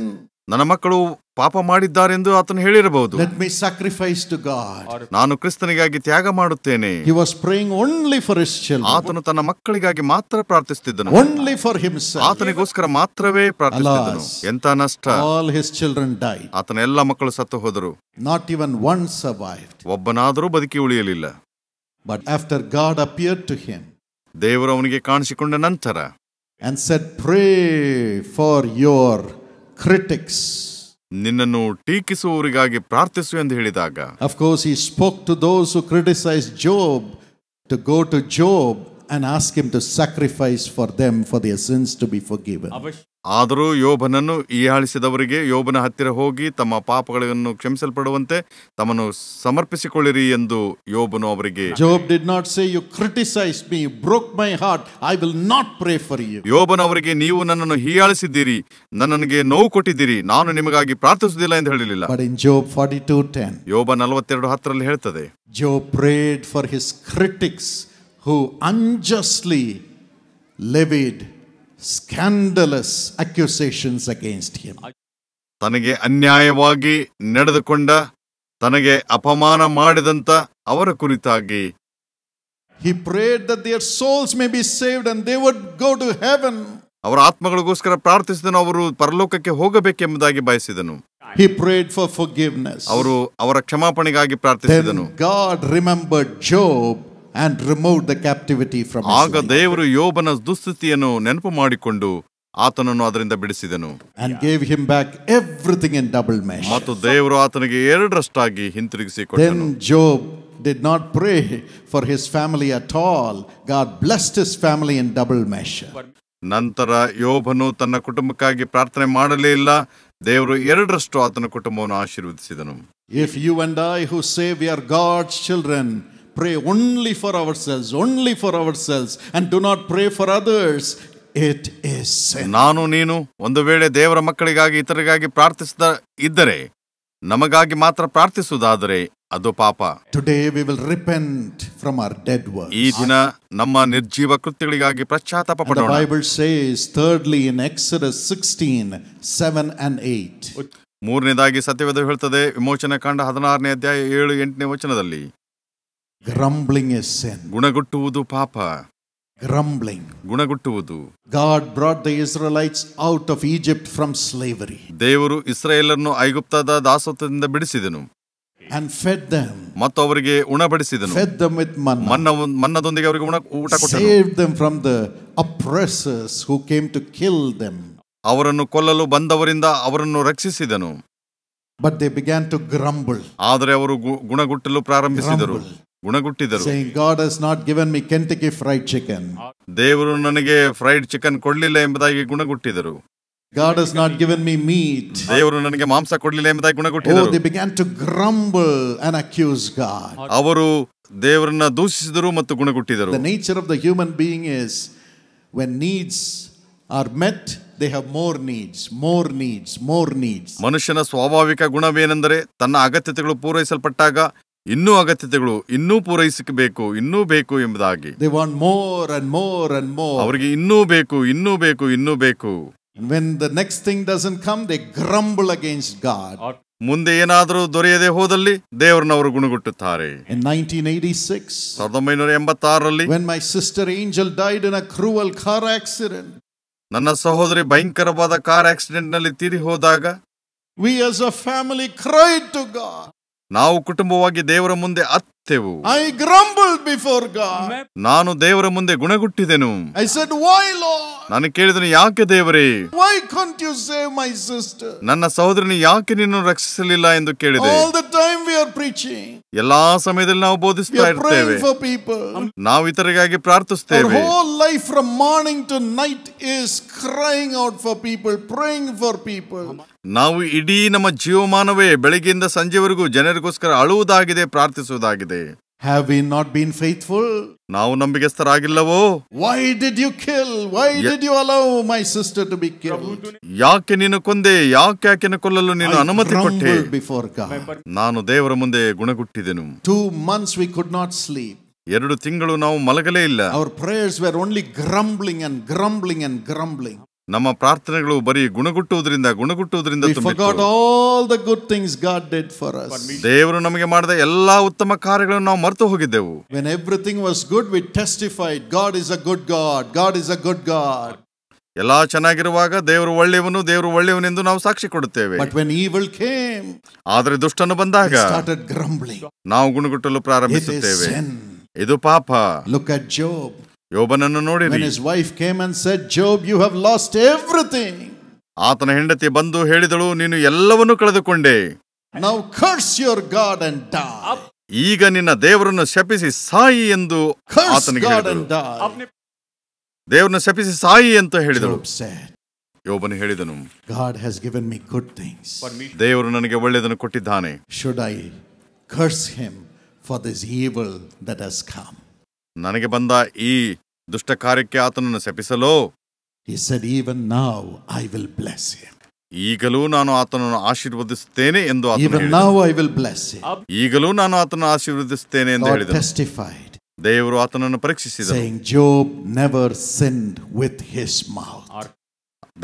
ನನ್ನ ಮಕ್ಕಳು ಪಾಪ ಮಾಡಿದ್ದಾರೆಂದು ಆತನು ಹೇಳಿರಬಹುದು. Let me sacrifice to God. ನಾನು ಕ್ರಿಸ್ತನಿಗಾಗಿ ತ್ಯಾಗ ಮಾಡುತ್ತೇನೆ. He was praying only for his children. ಆತನು ತನ್ನ ಮಕ್ಕಳಿಗಾಗಿ ಮಾತ್ರ ಪ್ರಾರ್ಥಿಸುತ್ತಿದ್ದನು. Only for himself. ಆತನಿಗೋಸ್ಕರ ಮಾತ್ರವೇ ಪ್ರಾರ್ಥಿಸುತ್ತಿದ್ದನು. ಎಂತ ನಷ್ಟ. All his children died. ಆತನ ಎಲ್ಲ ಮಕ್ಕಳು ಸತ್ತು ಹೋದರು. Not even one survived. ಒಬ್ಬನಾದರೂ ಬದುಕಿ ಉಳಿಯಲಿಲ್ಲ. But after God appeared to him, ದೇವರು ಅವನಿಗೆ ಕಾಣಿಸಿಕೊಂಡ ನಂತರ and said, pray for your critics. ನಿನ್ನನ್ನು ಟೀಕಿಸುವವರಿಗಾಗಿ ಪ್ರಾರ್ಥಿಸು ಎಂದು ಹೇಳಿದಾಗ, of course he spoke to those who criticized Job to go to Job and ask him to sacrifice for them for their sins to be forgiven. ಆದರೂ ಯೋಬನನ್ನು ಹೀಯಾಳಿಸಿದವರಿಗೆ ಯೋಬನ ಹತ್ತಿರ ಹೋಗಿ ತಮ್ಮ ಪಾಪಗಳನ್ನು ಕ್ಷಮಿಸಲ್ಪಡುವಂತೆ ತಮ್ಮನ್ನು ಸಮರ್ಪಿಸಿಕೊಳ್ಳಿರಿ ಎಂದು ಯೋಬನು ಅವರಿಗೆ. Job did not say, you criticized me, you broke my heart, I will not pray for you. ಯೋಬನ ಅವರಿಗೆ ನೀವು ನನ್ನನ್ನು ಹೀಯಾಳಿಸಿದ್ದೀರಿ, ನನಗೆ ನೋವು ಕೊಟ್ಟಿದ್ದೀರಿ, ನಾನು ನಿಮಗಾಗಿ ಪ್ರಾರ್ಥಿಸುವುದಿಲ್ಲ ಎಂದು ಹೇಳಲಿಲ್ಲ. But in Job 42:10, ಯೋಬ 42:10 ಹೇಳ್ತದೆ, Job prayed for his critics who unjustly levied scandalous accusations against him. ತನಗೆ ಅನ್ಯಾಯವಾಗಿ ನಡೆದುಕೊಂಡ, ತನಗೆ ಅಪಮಾನ ಮಾಡಿದಂತ ಅವರ ಕುರಿತಾಗಿ he prayed that their souls may be saved and they would go to heaven. ಅವರ ಆತ್ಮಗಳಿಗೋಸ್ಕರ ಪ್ರಾರ್ಥಿಸಿದನು, ಅವರು ಪರಲೋಕಕ್ಕೆ ಹೋಗಬೇಕೆಂಬುದಾಗಿ ಬಯಸಿದನು. He prayed for forgiveness. ಅವರ ಕ್ಷಮಾಪಣೆಗಾಗಿ ಪ್ರಾರ್ಥಿಸಿದನು. Then God remembered Job and removed the captivity from his ಆಗ ದೇವರು ಯೋಬನ ದುಸ್ಥಿತಿಯನ್ನು ನೆನಪು ಮಾಡಿಕೊಂಡು ಆತನನ್ನು ಅದರಿಂದ ಬಿಡಿಸಿದನು. and gave him back everything in double measure. ಮತ್ತು ದೇವರು ಆತನಿಗೆ 2ರಷ್ಟಾಗಿ ಹಿಂತಿರುಗಿಸಿಕೊಟ್ಟನು. Then Job did not pray for his family at all. God blessed his family in double measure. ನಂತರ ಯೋಬನು ತನ್ನ ಕುಟುಂಬಕ್ಕಾಗಿ ಪ್ರಾರ್ಥನೆ ಮಾಡಲೇ ಇಲ್ಲ. ದೇವರು 2ರಷ್ಟು ಆತನ ಕುಟುಂಬವನ್ನು ಆಶೀರ್ವದಿಸಿದನು. If you and I who say we are God's children pray only for ourselves and do not pray for others, it is sin. ನಾನು ನೀನು ಒಂದು ವೇಳೆ ದೇವರ ಮಕ್ಕಳಿಗಾಗಿ ಇತರರಿಗಾಗಿ ಪ್ರಾರ್ಥಿಸದ ಇದ್ದರೆ, ನಮಗಾಗಿ ಮಾತ್ರ ಪ್ರಾರ್ಥಿಸುವುದಾದರೆ ಅದು ಪಾಪ. Today we will repent from our dead works. ಈ ದಿನ ನಮ್ಮ ನಿರ್ಜೀವ ಕೃತ್ಯಗಳಿಗಾಗಿ ಪಶ್ಚಾತ್ತಾಪ ಪಡೋಣ. The Bible says thirdly in Exodus 16:7 and 8. ಮೂರನೇದಾಗಿ ಸತ್ಯವೇದ ಹೇಳ್ತದೆ, ವಿಮೋಚನ ಕಾಂಡ 16ನೇ ಅಧ್ಯಾಯ 7-8ನೇ ವಚನದಲ್ಲಿ, grumbling is sin. ಗುಣಗುಟ್ಟುವುದು ಪಾಪ. Grumbling. ಗುಣಗುಟ್ಟುವುದು. God brought the Israelites out of Egypt from slavery. ದೇವರು ಇಸ್ರಾಯೇಲರನ್ನು ಐಗುಪ್ತದ ದಾಸತ್ವದಿಂದ ಬಿಡಿಸಿದನು and fed them. ಮತ್ತು ಅವರಿಗೆ ಉಣಬಡಿಸಿದನು. fed them with manna. ಮನ್ನದೊಂದಿಗೆ ಅವರಿಗೆ ಊಟ ಕೊಟ್ಟನು. saved them from the oppressors who came to kill them. ಅವರನ್ನು ಕೊಲ್ಲಲು ಬಂದವರಿಂದ ಅವರನ್ನು ರಕ್ಷಿಸಿದನು. but they began to grumble. ಆದರೆ ಅವರು ಗುಣಗುಟ್ಟಲು ಪ್ರಾರಂಭಿಸಿದರು, ಗುಣಗುಟ್ಟಿದರು. saying, God has not given me Kentucky fried chicken. ದೇವರು ನನಗೆ ಫ್ರೈಡ್ ಚಿಕನ್ ಕೊಡಲಿಲ್ಲ ಎಂಬುದಾಗಿ ಗುಣಗುಟ್ಟಿದರು. God has not given me meat. ದೇವರು ನನಗೆ ಮಾಂಸ ಕೊಡಲಿಲ್ಲ ಎಂಬುದಾಗಿ Oh, ಗುಣಗುಟ್ಟಿದರು. they began to grumble and accuse God. ಅವರು ದೇವರನ್ನ ದೂಷಿಸಿದರು ಮತ್ತು ಗುಣಗುಟ್ಟಿದರು. The nature of the human being is when needs are met, they have more needs, more needs, more needs. ಮನುಷ್ಯನ ಸ್ವಾಭಾವಿಕ ಗುಣವೇನೆಂದರೆ ತನ್ನ ಅಗತ್ಯತೆಗಳು ಪೂರೈಸಲ್ಪಟ್ಟಾಗ ಇನ್ನೂ ಅಗತ್ಯತೆಗಳು ಇನ್ನೂ ಪೂರೈಸಬೇಕು, ಇನ್ನೂ ಬೇಕು ಎಂಬುದಾಗಿ. They want more and more and more. ಅವರಿಗೆ ಇನ್ನೂ ಬೇಕು, ಇನ್ನೂ ಬೇಕು, ಇನ್ನೂ ಬೇಕು. And when the next thing doesn't come, they grumble against God. ಮುಂದೆ ಏನಾದರೂ ದೊರೆಯದೆ ಹೋದಲ್ಲಿ ದೇವರನ್ನ ಅವರು ಗುಣಗುಟ್ಟುತ್ತಾರೆ. In 1986, 1986ರಲ್ಲಿ when my sister Angel died in a cruel car accident, ನನ್ನ ಸಹೋದರಿ ಭಯಂಕರವಾದ ಕಾರ್ ಆಕ್ಸಿಡೆಂಟ್ ನಲ್ಲಿ ತೀರಿ ಹೋದಾಗ we as a family cried to God. ನಾವು ಕುಟುಂಬವಾಗಿ ದೇವರ ಮುಂದೆ ಅತ್ತೆವು. I grumbled before God. ನಾನು ದೇವರ ಮುಂದೆ ಗುಣಗುಟ್ಟಿದೆನು. I said, why Lord? ನಾನು ಕೇಳಿದನು, ಯಾಕೆ ದೇವರೇ, Why can't you save my sister? ನನ್ನ ಸಹೋದರನಿ ಯಾಕೆ ನಿನ್ನನ್ನು ರಕ್ಷಿಸಲಿಲ್ಲ ಎಂದು ಕೇಳಿದೆ. All the time we are preaching. ಎಲ್ಲಾ ಸಮಯದಲ್ಲಿ ನಾವು We ಬೋಧಿಸ್ತಾ are ಇರ್ತೇವೆ, praying for people. ನಾವು ಇತರರಿಗಾಗಿ Our ಪ್ರಾರ್ಥಿಸ್ತೇವೆ. whole life from morning to night is crying out for people, praying for people. ನಾವು ಇಡೀ ನಮ್ಮ ಜೀವಮಾನವೇ ಬೆಳಗ್ಗೆಯಿಂದ ಸಂಜೆವರೆಗೂ ಜನರಿಗೋಸ್ಕರ ಅಳುವುದಾಗಿದೆ, ಪ್ರಾರ್ಥಿಸುವುದಾಗಿದೆ. Have we not been faithful? ನಾವು ನಂಬಿಗಸ್ತರಾಗಿಲ್ಲವೋ? Why did you kill? Why did you allow my sister to be killed? ಯಾಕೆ ನೀನು ಕೊಂದೆ, ಯಾಕೆ ಆಕೆಯನ್ನು ಕೊಲ್ಲಲು ನೀನು I ಅನುಮತಿ ಕೊಟ್ಟೆ? grumbled before God. ನಾನು ದೇವರ ಮುಂದೆ ಗುಣಗುಟ್ಟಿದೆನು. 2 months we could not sleep. 2 ತಿಂಗಳು ನಾವು ಮಲಗಲೇ ಇಲ್ಲ. Our prayers were only grumbling and grumbling and grumbling. ನಮ್ಮ ಪ್ರಾರ್ಥನೆಗಳು ಬರೀ ಗುಣಗುಟ್ಟುವುದರಿಂದ We forgot all the good things God did for us. ದೇವರು ನಮಗೆ ಮಾಡಿದ ಎಲ್ಲಾ ಉತ್ತಮ ಕಾರ್ಯಗಳನ್ನು ನಾವು ಮರೆತು ಹೋಗಿದ್ದೆವು. When everything was good, we testified, God is a good God, God is a good God. ಎಲ್ಲಾ ಚೆನ್ನಾಗಿರುವಾಗ ದೇವರು ಒಳ್ಳೆಯವನು, ದೇವರು ಒಳ್ಳೆಯವನೆಂದು ನಾವು ಸಾಕ್ಷಿ ಕೊಡುತ್ತೇವೆ. But when evil came, ಆದರೆ ದುಷ್ಟನು ಬಂದಾಗ we started grumbling. ನಾವು ಗುಣಗುಟ್ಟಲು It is ಪ್ರಾರಂಭಿಸುತ್ತೇವೆ. sin. ಇದು ಪಾಪ. Look at Job. ಯೋಬನನ್ನು When ನೋಡಿರಿ. his wife came and said, Job, you have lost everything. ಆತನ ಹೆಂಡತಿ ಬಂದು ಹೇಳಿದಳು, ನೀನು ಎಲ್ಲವನ್ನೂ ಕಳೆದುಕೊಂಡೆ. Now curse your God and die. ಈಗ ನಿನ್ನ ದೇವರನ್ನು ಶಪಿಸಿ ಸಾಯಿ ಎಂದು Curse ಆತನಿಗೆ God ಹೇಳಿದಳು. and die. ದೇವರನ್ನು ಶಪಿಸಿ ಸಾಯಿ ಅಂತ ಹೇಳಿದಳು. Job said, ಯೋಬನು ಹೇಳಿದನು, God has given me good things. ದೇವರು ನನಗೆ ಒಳ್ಳೆಯದನ್ನು ಕೊಟ್ಟಿದ್ದಾನೆ. Should I curse him for this evil that has come? ನನಗೆ ಬಂದ ಈ ದುಷ್ಟ ಕಾರ್ಯಕ್ಕೆ ಆತನನ್ನು ಶಪಿಸಲೋ? He said, even now I will bless him. ಈಗಲೂ ನಾನು ಆತನನ್ನು ಆಶೀರ್ವದಿಸುತ್ತೇನೆ ಎಂದು ಆತನು Even ಹೇಳಿದನು. now I will bless him. ಈಗಲೂ ನಾನು ಆತನನ್ನು ಆಶೀರ್ವದಿಸುತ್ತೇನೆ ಎಂದು God ಹೇಳಿದನು. testified, ದೇವರು ಆತನನ್ನು ಪರೀಕ್ಷಿಸಿದನು. saying, Job never sinned with his mouth.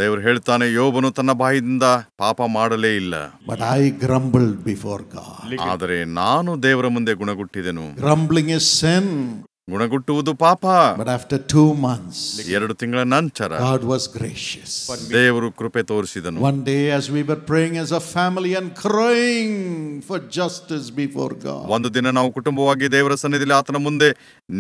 ದೇವರು ಹೇಳ್ತಾನೆ, ಯೋಬನು ತನ್ನ ಬಾಯಿಂದ ಪಾಪ ಮಾಡಲೇ ಇಲ್ಲ. But I grumbled before God. ಆದರೆ ನಾನು ದೇವರ ಮುಂದೆ ಗುಣಗುಟ್ಟಿದೆನು. Grumbling is sin. ಗುಣಗುಟ್ಟುವುದು ಪಾಪ. But after 2 months, 2 ತಿಂಗಳ ನಂತರ God was gracious. ದೇವರು ಕೃಪೆ ತೋರಿಸಿದನು. One day as we were praying as a family and crying for justice before God, ಒಂದು ದಿನ ನಾವು ಕುಟುಂಬವಾಗಿ ದೇವರ ಸನ್ನಿಧಿಯಲ್ಲಿ ಆತನ ಮುಂದೆ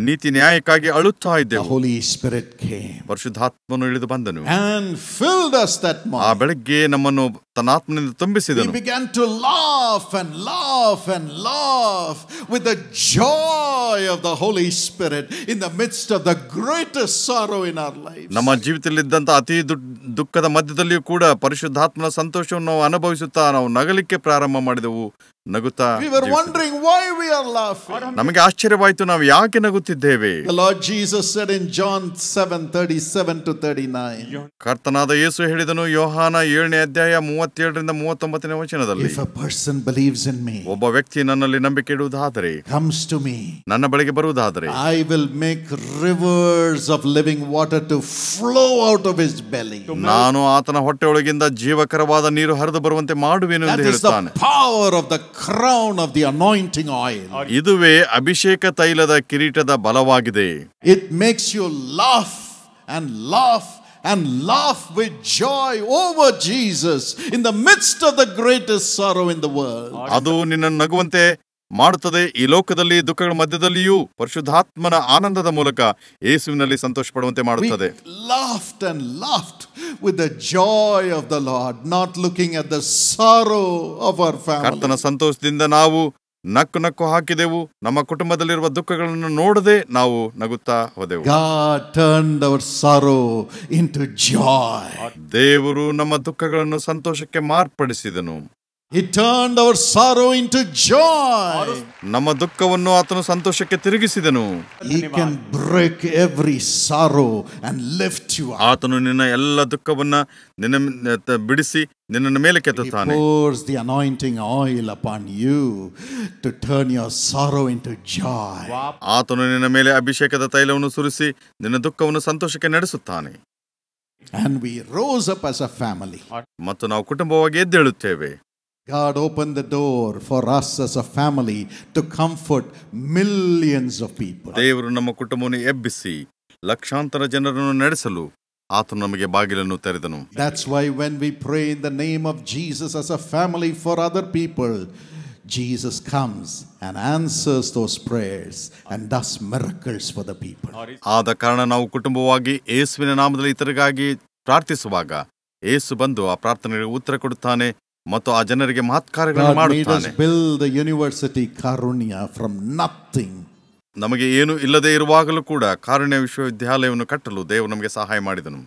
ನೀತಿ ನ್ಯಾಯಕ್ಕಾಗಿ ಅಳುತ್ತಾ the ಇದ್ದೆವು. Holy Spirit came ಪರಿಶುದ್ಧಾತ್ಮನು ಇಳಿದು ಬಂದನು. and filled us that ಆ morning. ಬೆಳಗ್ಗೆ ನಮ್ಮನ್ನು ತನ್ನ ಆತ್ಮನಿಂದ We ತುಂಬಿಸಿದನು. began to laugh and laugh and laugh with the joy of the Holy Spirit in the midst of the greatest sorrow in our lives. ನಮ್ಮ ಜೀವಿತದಲ್ಲಿದ್ದಂತ ಅತಿ ದುಃಖದ ಮಧ್ಯದಲ್ಲಿಯೂ ಕೂಡ ಪರಿಶುದ್ಧಾತ್ಮನ ಸಂತೋಷವನ್ನು ನಾವು ಅನುಭವಿಸುತ್ತಾ ನಾವು ನಗಲಿಕ್ಕೆ ಪ್ರಾರಂಭ ಮಾಡಿದೆವು, ನಗುತ್ತಾ. We were wondering why we are laughing. ನಮಗೆ ಆಶ್ಚರ್ಯವಾಯಿತು, ನಾವು ಯಾಕೆ ನಗುತ್ತಿದ್ದೇವೆ. The Lord Jesus said in John 7:37 to 39, ಕರ್ತನಾದ ಯೇಸು ಹೇಳಿದನು ಯೋಹಾನ 7ನೇ ಅಧ್ಯಾಯ 37ರಿಂದ 39ನೇ ವಚನದಲ್ಲಿ, if a person believes in me, ಒಬ್ಬ ವ್ಯಕ್ತಿ ನನ್ನಲ್ಲಿ ನಂಬಿಕೆ ಇಡುವುದಾದರೆ, comes to me, ನನ್ನ ಬಳಿಗೆ ಬರುವುದಾದರೆ, I will make rivers of living water to flow out of his belly. ನಾನು ಆತನ ಹೊಟ್ಟೆಯೊಳಗಿಂದ ಜೀವಕರವಾದ ನೀರು ಹರಿದು ಬರುವಂತೆ ಮಾಡುವೆನು That ಎಂದು is the ಹೇಳುತ್ತಾನೆ. power of the crown of the anointing oil. ಇದುವೇ ಅಭಿಷೇಕ ತೈಲದ ಕಿರೀಟದ ಬಲವಾಗಿದೆ. It makes you laugh and laugh and laugh with joy over Jesus in the midst of the greatest sorrow in the world. ಅದು ನಿನ್ನನ್ನು ನಗುವಂತೆ ಮಾಡುತ್ತದೆ. ಈ ಲೋಕದಲ್ಲಿ ದುಃಖಗಳ ಮಧ್ಯದಲ್ಲಿಯೂ ಪರಿಶುದ್ಧಾತ್ಮನ ಆನಂದದ ಮೂಲಕ ಯೇಸುವಿನಲ್ಲಿ ಸಂತೋಷ ಪಡುವಂತೆ ಮಾಡುತ್ತದೆ. We laughed and laughed with the joy of the Lord, not looking at the sorrow of our family. ಕರ್ತನ ಸಂತೋಷದಿಂದ ನಾವು ನಕ್ಕು ನಕ್ಕು ಹಾಕಿದೆವು. ನಮ್ಮ ಕುಟುಂಬದಲ್ಲಿರುವ ದುಃಖಗಳನ್ನು ನೋಡದೆ ನಾವು ನಗುತ್ತಾ ಹೋದೆವು. God turned our sorrow into joy. ದೇವರು ನಮ್ಮ ದುಃಖಗಳನ್ನು ಸಂತೋಷಕ್ಕೆ ಮಾರ್ಪಡಿಸಿದನು. He turned our sorrow into joy. ನಮ್ಮ ದುಃಖವನ್ನು ಆತನು ಸಂತೋಷಕ್ಕೆ ತಿರುಗಿಸಿದನು. He can break every sorrow and lift you up. ಆತನು ನಿನ್ನ ಎಲ್ಲ ದುಃಖವನ್ನ ನಿನ್ನ ಬಿಡಿಸಿ ನಿನ್ನನ್ನು ಮೇಲೆ ಕೆತ್ತುತ್ತಾನೆ. He pours the anointing oil upon you to turn your sorrow into joy. ಆತನು ನಿನ್ನ ಮೇಲೆ ಅಭಿಷೇಕದ ತೈಲವನ್ನು ಸುರಿಸಿ ನಿನ್ನ ದುಃಖವನ್ನು ಸಂತೋಷಕ್ಕೆ ನಡೆಸುತ್ತಾನೆ. And we rose up as a family. ಮತ್ತು ನಾವು ಕುಟುಂಬವಾಗಿ ಎದ್ದೇಳುತ್ತೇವೆ. God opened the door for us as a family to comfort millions of people. ದೇವರು ನಮ್ಮ ಕುಟುಂಬವನ್ನು ಎಬ್ಬಿಸಿ ಲಕ್ಷಾಂತರ ಜನರನ್ನು ನಡೆಸಲು ಆತನು ನಮಗೆ ಬಾಗಿಲನ್ನು ತೆರೆದನು. That's why when we pray in the name of Jesus as a family for other people, Jesus comes and answers those prayers and does miracles for the people. ಆದ ಕಾರಣ ನಾವು ಕುಟುಂಬವಾಗಿ ಯೇಸುವಿನ ನಾಮದಲ್ಲಿ ಇತರರಿಗಾಗಿ ಪ್ರಾರ್ಥಿಸುವಾಗ ಯೇಸು ಬಂದು ಆ ಪ್ರಾರ್ಥನೆಗೆ ಉತ್ತರ ಕೊಡುತ್ತಾನೆ ಮತ್ತು ಆ ಜನರಿಗೆ ಮಹತ್ಕಾರ್ಯಗಳನ್ನು ಮಾಡುತ್ತಾನೆ. God made us build the University Karunya from nothing. ನಮಗೆ ಏನು ಇಲ್ಲದೆ ಇರುವಾಗಲೂ ಕೂಡ ಕಾರುಣ್ಯ ವಿಶ್ವವಿದ್ಯಾಲಯವನ್ನು ಕಟ್ಟಲು ದೇವರು ನಮಗೆ ಸಹಾಯ ಮಾಡಿದನು.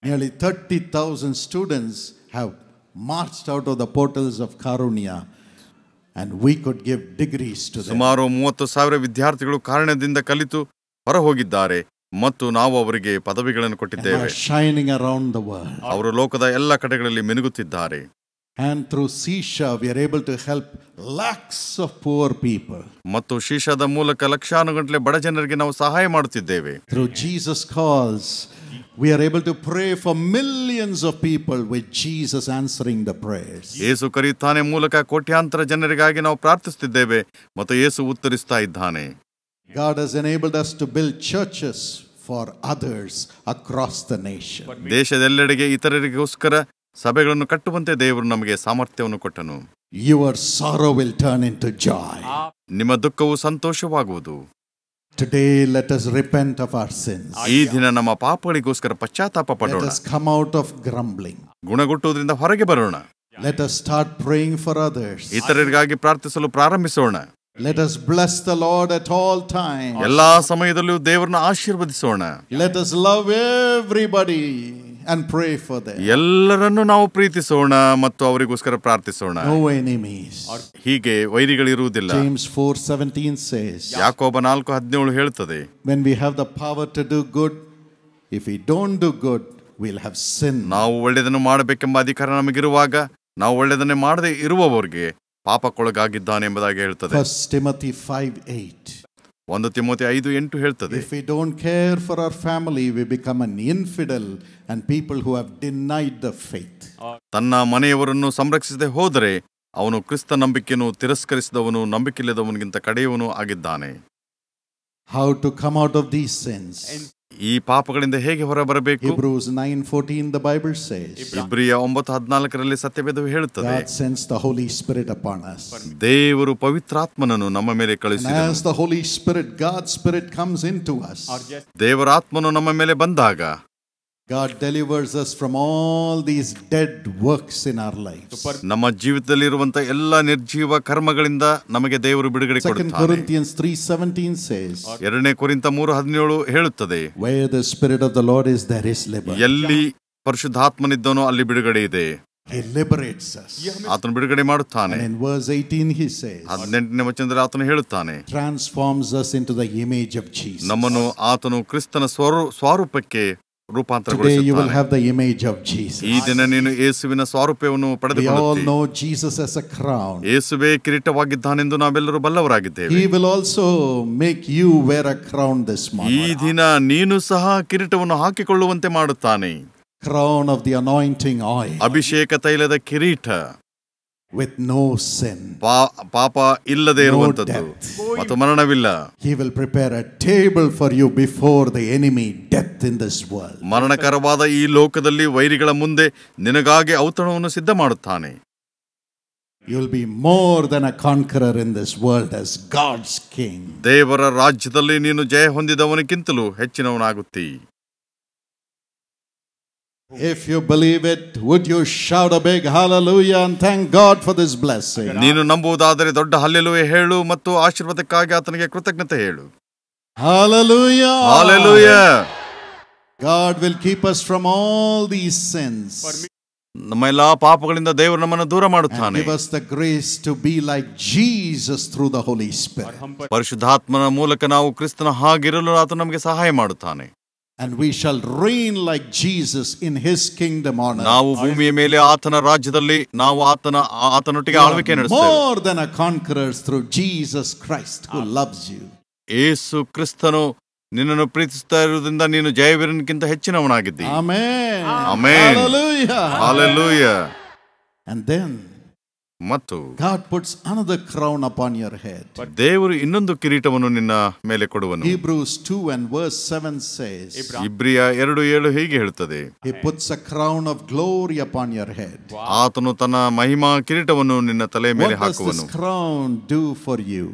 Nearly 30,000 students have marched out of the portals of Karunya and we could give degrees to them. ಸುಮಾರು 30,000 ವಿದ್ಯಾರ್ಥಿಗಳು ಕಾರುಣ್ಯದಿಂದ ಕಲಿತು ಹೊರ ಹೋಗಿದ್ದಾರೆ ಮತ್ತು ನಾವು ಅವರಿಗೆ ಪದವಿಗಳನ್ನು ಕೊಟ್ಟಿದ್ದೇವೆ. Shining around the world. ಅವರು ಲೋಕದ ಎಲ್ಲ ಕಡೆಗಳಲ್ಲಿ ಮಿನುಗುತ್ತಿದ್ದಾರೆ. And through Sisha we are able to help lakhs of poor people. ಮತ್ತು ಶೀಶಾದ ಮೂಲಕ ಲಕ್ಷಾನುಗಟ್ಟಲೆ ಬಡ ಜನರಿಗೆ ನಾವು ಸಹಾಯ ಮಾಡುತ್ತಿದ್ದೇವೆ. Through Jesus Calls we are able to pray for millions of people with Jesus answering the prayers. ಯೇಸು ಕರೆಯುತ್ತಾನೆ ಮೂಲಕ ಕೋಟ್ಯಾಂತರ ಜನರಿಗಾಗಿ ನಾವು ಪ್ರಾರ್ಥಿಸುತ್ತಿದ್ದೇವೆ ಮತ್ತು ಯೇಸು ಉತ್ತರಿಸ್ತಾ ಇದ್ದಾನೆ. God has enabled us to build churches for others across the nation. ದೇಶದೆಲ್ಲೆಡೆಗೆ ಇತರರಿಗೋಸ್ಕರ ಸಭೆಗಳನ್ನು ಕಟ್ಟುವಂತೆ ದೇವರು ನಮಗೆ ಸಾಮರ್ಥ್ಯವನ್ನು ಕೊಟ್ಟನು. Your sorrow will turn into joy. ನಿಮ್ಮ ದುಃಖವು ಸಂತೋಷವಾಗುವುದು. Today let us repent of our sins. ಈ ದಿನ ನಮ್ಮ ಪಾಪಗಳಿಗೋಸ್ಕರ ಪಶ್ಚಾತ್ತಾಪ Let ಪಡೋಣ. us come out of grumbling. ಗುಣಗುಟ್ಟುವುದರಿಂದ ಹೊರಗೆ ಬರೋಣ. Let us start praying for others. ಇತರರಿಗಾಗಿ ಪ್ರಾರ್ಥಿಸಲು ಪ್ರಾರಂಭಿಸೋಣ. Let us bless the Lord at all times. ಎಲ್ಲಾ ಸಮಯದಲ್ಲೂ ದೇವರನ್ನು ಆಶೀರ್ವದಿಸೋಣ. Let us love everybody and pray for them. ಎಲ್ಲರನ್ನು ನಾವು ಪ್ರೀತಿಸೋಣ ಮತ್ತು ಅವರಿಗೋಸ್ಕರ ಪ್ರಾರ್ಥಿಸೋಣ. No enemies. ಹೀಗೆ ವೈರಿಗಳಿರುವುದಿಲ್ಲ. James 4:17 says, ಯಾಕೋಬ 4:17 ಹೇಳುತ್ತದೆ, when we have the power to do good, if we don't do good, we'll have sin. ನಾವು ಒಳ್ಳೆಯದನ್ನು ಮಾಡಬೇಕೆಂಬ ಅಧಿಕಾರ ನಮಗಿರುವಾಗ ನಾವು ಒಳ್ಳೆಯದನ್ನೇ ಮಾಡದೆ ಇರುವವರಿಗೆ ಪಾಪಕ್ಕೊಳಗಾಗಿದ್ದಾನೆ ಎಂಬುದಾಗಿ ಹೇಳ್ತದೆ. 1 Timothy 5:8. 1 ತಿಮೋಥೆ 5:8 ಹೇಳ್ತದೆ, If we don't care for our family, we become an infidel and people who have denied the faith. ತನ್ನ ಮನೆಯವರನ್ನು ಸಂರಕ್ಷಿಸದೆ ಹೋದರೆ ಅವನು ಕ್ರಿಸ್ತ ನಂಬಿಕೆಯನ್ನು ತಿರಸ್ಕರಿಸಿದವನು, ನಂಬಿಕೆಯಿಲ್ಲದವನಿಗಿಂತ ಕಡೆಯವನು ಆಗಿದ್ದಾನೆ. How to come out of these sins? ಈ ಪಾಪಗಳಿಂದ ಹೇಗೆ ಹೊರಬರಬೇಕು? Hebrews 9:14 the Bible says, ಇಬ್ರಿಯ 9:14 ಸತ್ಯವೇದವು ಹೇಳುತ್ತದೆ, God sends the Holy Spirit upon us. ದೇವರು ಪವಿತ್ರಾತ್ಮನನ್ನು ನಮ್ಮ ಮೇಲೆ And ಕಳುಹಿಸಿದನು. as the Holy Spirit, God's Spirit comes into us, ದೇವರ ಆತ್ಮನು ನಮ್ಮ ಮೇಲೆ ಬಂದಾಗ God delivers us from all these dead works in our lives. ನಮ್ಮ ಜೀವಿತದಲ್ಲಿರುವಂತ ಎಲ್ಲ ನಿರ್ಜೀವ ಕರ್ಮಗಳಿಂದ ನಮಗೆ ದೇವರು ಬಿಡುಗಡೆ 2 ಕೊಡುತ್ತಾನೆ. Corinthians 3:17 says, 2 ಕೊರಿಂಥ 3:17 ಹೇಳುತ್ತದೆ, where the Spirit of the Lord is, there is liberty. ಎಲ್ಲಿ ಪರಿಶುದ್ಧಾತ್ಮನಿದ್ದನೋ ಅಲ್ಲಿ ಬಿಡುಗಡೆ ಇದೆ. He liberates us. ಆತನು ಬಿಡುಗಡೆ ಮಾಡುತ್ತಾನೆ. And in verse 18 he says, 18ನೇ ವಚನದಲ್ಲಿ ಆತನು ಹೇಳುತ್ತಾನೆ, transforms us into the image of Jesus. ನಮ್ಮನ್ನು ಆತನು ಕ್ರಿಸ್ತನ ಸ್ವರೂಪಕ್ಕೆ Today you will ರೂಪಾಂತರಗೊಳಿಸುತ್ತಾನೆ. have the image of Jesus. ಈ ದಿನ ನೀನು ಯೇಸುವಿನ ಸ್ವರೂಪವನ್ನು We all ಪಡೆದುಕೊಳ್ಳುತ್ತೀ. know Jesus as a crown. ಯೇಸುವೇ ಕಿರೀಟವಾಗಿದ್ದಾನೆಂದು ನಾವೆಲ್ಲರೂ ಬಲ್ಲವರಾಗಿದ್ದೇವೆ. He will also make you wear a crown this ಈ morning. ದಿನ ನೀನು ಸಹ ಕಿರೀಟವನ್ನು ಹಾಕಿಕೊಳ್ಳುವಂತೆ ಮಾಡುತ್ತಾನೆ. Crown of the anointing oil ಅಭಿಷೇಕ ತೈಲದ ಕಿರೀಟ, with no sin. ಪಾಪ ಇಲ್ಲದೆ No ಇರುವಂತದ್ದು death. ಮತ್ತು ಮರಣವಿಲ್ಲ. He will prepare a table for you before the enemy, death in this world. ಮರಣಕರವಾದ ಈ ಲೋಕದಲ್ಲಿ ವೈರಿಗಳ ಮುಂದೆ ನಿನಗಾಗಿ ಔತಣವನ್ನು ಸಿದ್ಧ ಮಾಡುತ್ತಾನೆ. You will be more than a conqueror in this world as God's king. ದೇವರ ರಾಜ್ಯದಲ್ಲಿ ನೀನು ಜಯ ಹೊಂದಿದವನಿಗಿಂತಲೂ ಹೆಚ್ಚಿನವನಾಗುತ್ತೀ. If you believe it, would you shout a big hallelujah and thank God for this blessing? ನೀನು ನಂಬುವುದಾದರೆ ದೊಡ್ಡ ಹಲ್ಲೆಲೂಯಾ ಹೇಳು ಮತ್ತು ಆಶೀರ್ವಾದಕ್ಕಾಗಿ ಆತನಿಗೆ ಕೃತಜ್ಞತೆ ಹೇಳು. Hallelujah! Hallelujah! God will keep us from all these sins. ನಮ್ಮ ಎಲ್ಲಾ ಪಾಪಗಳಿಂದ ದೇವರು ನಮ್ಮನ್ನು ದೂರ ಮಾಡುತ್ತಾನೆ. Give us the grace to be like Jesus through the Holy Spirit. ಪರಿಶುದ್ಧಾತ್ಮನ ಮೂಲಕ ನಾವು ಕ್ರಿಸ್ತನ ಹಾಗಿರಲು ಆತನು ನಮಗೆ ಸಹಾಯ ಮಾಡುತ್ತಾನೆ. And we shall reign like Jesus in his kingdom on earth. ನಾವು ಭೂಮಿಯ ಮೇಲೆ ಆತನ ರಾಜ್ಯದಲ್ಲಿ ನಾವು ಆತನೊಟ್ಟಿಗೆ ಆಳ್ವಿಕೆ ನಡೆಸುತ್ತೇವೆ. More than a conquerors through Jesus Christ who loves you. ಯೇಸು ಕ್ರಿಸ್ತನು ನಿನ್ನನ್ನು ಪ್ರೀತಿಸುತ್ತಾ ಇರುವುದರಿಂದ ನೀನು ಜಯವೀರನಿಗಿಂತ ಹೆಚ್ಚಿನವನಾಗಿದ್ದೀ. Amen. Amen. Hallelujah. Hallelujah. And then ಮತ್ತು God puts another crown upon your head. ದೇವರು ಇನ್ನೊಂದು ಕಿರೀಟವನ್ನು ನಿನ್ನ ಮೇಲೆ ಕೊಡುವನು. Hebrews 2 and verse 7 says, ಇಬ್ರಿಯ 2:7 ಹೀಗೆ ಹೇಳುತ್ತದೆ, He puts a crown of glory upon your head. ಆತನು ತನ್ನ ಮಹಿಮಾ ಕಿರೀಟವನ್ನು ನಿನ್ನ ತಲೆ ಮೇಲೆ What does this ಹಾಕುವನು. crown do for you?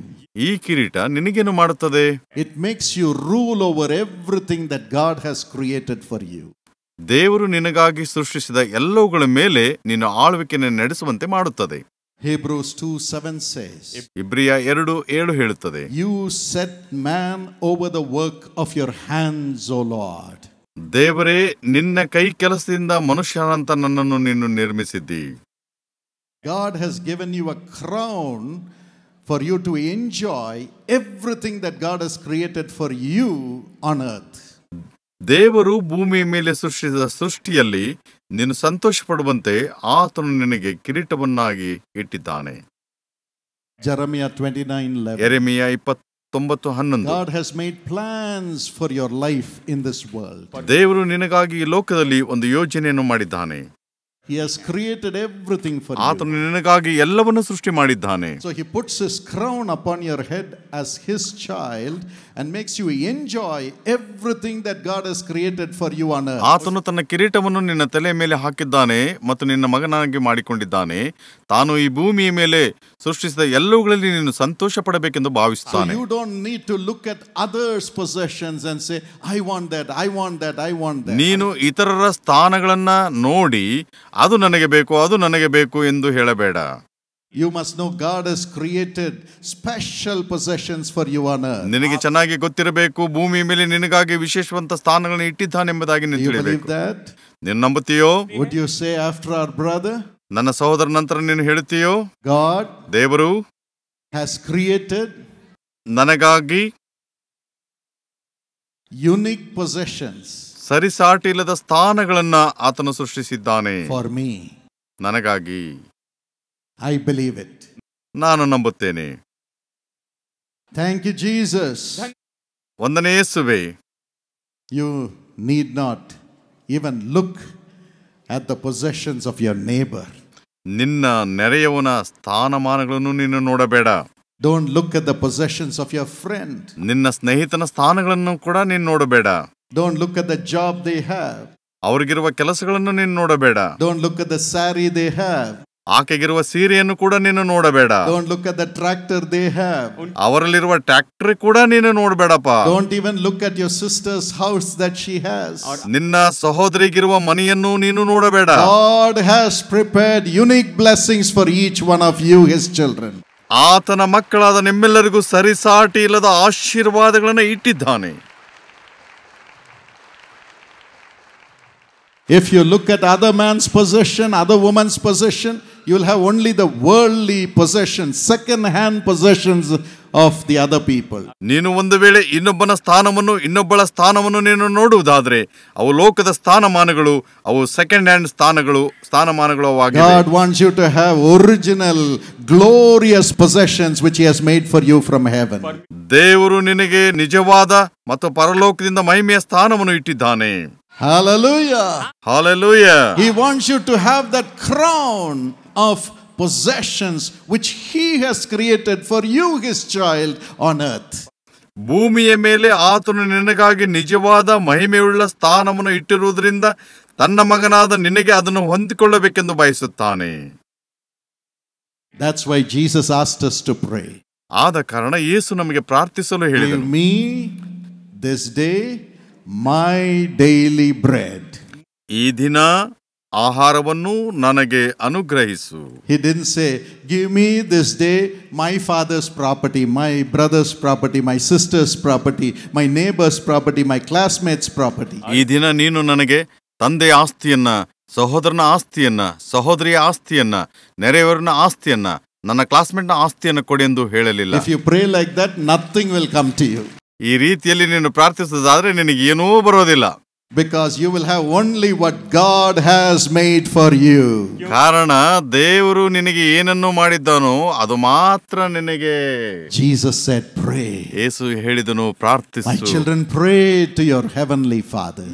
ಈ ಕಿರೀಟ ನಿನಗೇನು ಮಾಡುತ್ತದೆ? It makes you rule over everything that God has created for you. ದೇವರು ನಿನಗಾಗಿ ಸೃಷ್ಟಿಸಿದ ಎಲ್ಲವುಗಳ ಮೇಲೆ ನಿನ್ನ ಆಳ್ವಿಕೆಯನ್ನು ನಡೆಸುವಂತೆ ಮಾಡುತ್ತದೆ. Hebrews 2:7 says, ಇಬ್ರಿಯ 2:7 ಹೇಳುತ್ತದೆ, You set man over the work of your hands, O Lord. ದೇವರೇ ನಿನ್ನ ಕೈ ಕೆಲಸದಿಂದ ಮನುಷ್ಯನಂತ ನನ್ನನ್ನು ನೀನು ನಿರ್ಮಿಸಿದ್ದಿ. God has given you a crown for you to enjoy everything that God has created for you on earth. ದೇವರು ಭೂಮಿಯ ಮೇಲೆ ಸೃಷ್ಟಿಸಿದ ಸೃಷ್ಟಿಯಲ್ಲಿ ನೀನು ಸಂತೋಷ ಪಡುವಂತೆ ಆತನು ನಿನಗೆ ಕಿರೀಟವನ್ನಾಗಿ ಇಟ್ಟಿದ್ದಾನೆ. Jeremiah 29:11. Jeremiah 29:11. God has made plans for your life in this world. ದೇವರು ನಿನಗಾಗಿ ಈ ಲೋಕದಲ್ಲಿ ಒಂದು ಯೋಜನೆಯನ್ನು ಮಾಡಿದ್ದಾನೆ. He has created everything for you. ಆತನು ನಿನಗಾಗಿ ಎಲ್ಲವನ್ನು ಸೃಷ್ಟಿ ಮಾಡಿದ್ದಾನೆ. So he puts his crown upon your head as his child and makes you enjoy everything that God has created for you on earth. ಆತನು ತನ್ನ ಕಿರೀಟವನ್ನು ನಿನ್ನ ತಲೆ ಮೇಲೆ ಹಾಕಿದ್ದಾನೆ ಮತ್ತು ನಿನ್ನ ಮಗನಾಗಿ ಮಾಡಿಕೊಂಡಿದ್ದಾನೆ. ತಾನು ಈ ಭೂಮಿಯ ಮೇಲೆ ಸೃಷ್ಟಿಸಿದ ಎಲ್ಲವುಗಳಲ್ಲಿ ನೀನು ಸಂತೋಷ ಪಡಬೇಕೆಂದು ಭಾವಿಸುತ್ತಾನೆ. So you don't need to look at others' possessions and say, I want that, I want that, I want that. ನೀನು ಇತರರ ಸ್ಥಾನಗಳನ್ನ ನೋಡಿ ಅದು ನನಗೆ ಬೇಕು, ಅದು ನನಗೆ ಬೇಕು ಎಂದು ಹೇಳಬೇಡ. You must know God has created special possessions for you on earth. ನಿನಗೆ ಚೆನ್ನಾಗಿ ಗೊತ್ತಿರಬೇಕು, ಭೂಮಿಯ ಮೇಲೆ ನಿನಗಾಗಿ ವಿಶೇಷವಂತ ಸ್ಥಾನಗಳನ್ನು ಇಟ್ಟಿದ್ದಾನೆಂಬುದಾಗಿ ನೀನು ತಿಳಿಯಬೇಕು. ನೀನು ನಂಬುತ್ತೀಯೋ? Would you say after our brother? ನನ್ನ ಸಹೋದರ ನಂತರ ನೀನು ಹೇಳುತ್ತೀಯೋ? God ದೇವರು has created ನನಗಾಗಿ unique possessions ಸರಿಸಾಟಿ ಇಲ್ಲದ ಸ್ಥಾನಗಳನ್ನ ಆತನು ಸೃಷ್ಟಿಸಿದ್ದಾನೆ for me. ನನಗಾಗಿ. I believe it. ನಾನು ನಂಬುತ್ತೇನೆ. Thank you, Jesus. ವಂದನೆ ಯೇಸುವೇ. You need not even look at the possessions of your neighbor. ನಿನ್ನ ನೆರೆಯವನ ಸ್ಥಾನಮಾನಗಳನ್ನು ನೀನು ನೋಡಬೇಡ. Don't look at the possessions of your friend. ನಿನ್ನ ಸ್ನೇಹಿತನ ಸ್ಥಾನಗಳನ್ನು ಕೂಡ ನೀನು ನೋಡಬೇಡ. Don't look at the job they have. ಅವ್ರಿಗಿರುವ ಕೆಲಸಗಳನ್ನು ನೀನು ನೋಡಬೇಡ. Don't look at the saree they have. ಆಕೆಗಿರುವ ಸೀರೆಯನ್ನು ಕೂಡ ನೀನು ನೋಡಬೇಡ. Don't look at the tractor they have. ಅವರಲ್ಲಿರುವ ಟ್ರ್ಯಾಕ್ಟರ್ ಕೂಡ ನೀನು ನೋಡಬೇಡಪ್ಪ. Don't even look at your sister's house that she has. ನಿನ್ನ ಸಹೋದರಿಗಿರುವ ಮನೆಯನ್ನು ನೀನು ನೋಡಬೇಡ. God has prepared unique blessings for each one of you, his children. ಆತನ ಮಕ್ಕಳಾದ ನಿಮ್ಮೆಲ್ಲರಿಗೂ ಸರಿಸಾಟಿ ಇಲ್ಲದ ಆಶೀರ್ವಾದಗಳನ್ನು ಇಟ್ಟಿದ್ದಾನೆ. If you look at other man's possession, other woman's possession, you will have only the worldly possessions, second-hand possessions of the other people. ನೀನು ಒಂದು ವೇಳೆ ಇನ್ನೊಬ್ಬನ ಸ್ಥಾನವನ್ನು ಇನ್ನೊಬ್ಬಳ ಸ್ಥಾನವನ್ನು ನೀನು ನೋಡುವುದಾದ್ರೆ ಅವು ಲೋಕದ ಸ್ಥಾನಮಾನಗಳು, ಅವು ಸೆಕೆಂಡ್ ಹ್ಯಾಂಡ್ ಸ್ಥಾನಮಾನಗಳು ಆಗಿವೆ. God wants you to have original glorious possessions which he has made for you from heaven. ದೇವರು ನಿನಗೆ ನಿಜವಾದ ಮತ್ತು ಪರಲೋಕದಿಂದ ಮಹಿಮೆಯ ಸ್ಥಾನವನ್ನು ಇಟ್ಟಿದ್ದಾನೆ. Hallelujah. Hallelujah. He wants you to have that crown of possessions which he has created for you, his child, on earth. ಭೂಮಿಯ ಮೇಲೆ ಆತನು ನಿನಗಾಗಿ ನಿಜವಾದ ಮಹಿಮೆಯುಳ್ಳ ಸ್ಥಾನವನ್ನು ಇಟ್ಟಿರುವುದರಿಂದ ತನ್ನ ಮಗನಾದ ನಿನಗೆ ಅದನ್ನು ಹೊಂದಿಕೊಳ್ಳಬೇಕೆಂದು ಬಯಸುತ್ತಾನೆ. That's why Jesus asked us to pray. ಆದ ಕಾರಣ ಯೇಸು ನಮಗೆ ಪ್ರಾರ್ಥಿಸಲು ಹೇಳಿದನು. Give me this day my daily bread. ಈ ದಿನ ಆಹಾರವನ್ನು ನನಗೆ ಅನುಗ್ರಹಿಸು. He didn't say, give me this day my father's property, my brother's property, my sister's property, my neighbor's property, my classmates' property. ಈ ದಿನ ನೀನು ನನಗೆ ತಂದೆಯ ಆಸ್ತಿಯನ್ನ, ಸಹೋದರನ ಆಸ್ತಿಯನ್ನ, ಸಹೋದರಿಯ ಆಸ್ತಿಯನ್ನ, ನೆರೆಯವರನ ಆಸ್ತಿಯನ್ನ, ನನ್ನ ಕ್ಲಾಸ್ಮೇಟ್ನ ಆಸ್ತಿಯನ್ನು ಕೊಡಿ ಎಂದು ಹೇಳಲಿಲ್ಲ. If you pray like that, nothing will come to you. ಈ ರೀತಿಯಲ್ಲಿ ನೀನು ಪ್ರಾರ್ಥಿಸುವುದಾದ್ರೆ ನಿನಗೆ ಏನೂ ಬರೋದಿಲ್ಲ. Because you will have only what God has made for you. ಕಾರಣ ದೇವರು ನಿನಗೆ ಏನನ್ನು ಮಾಡಿದ್ದಾನೋ ಅದು ಮಾತ್ರ ನಿನಗೆ. Jesus said, pray. ಯೇಸು ಹೇಳಿದನು, ಪ್ರಾರ್ಥಿಸು. My children, pray to your heavenly Father.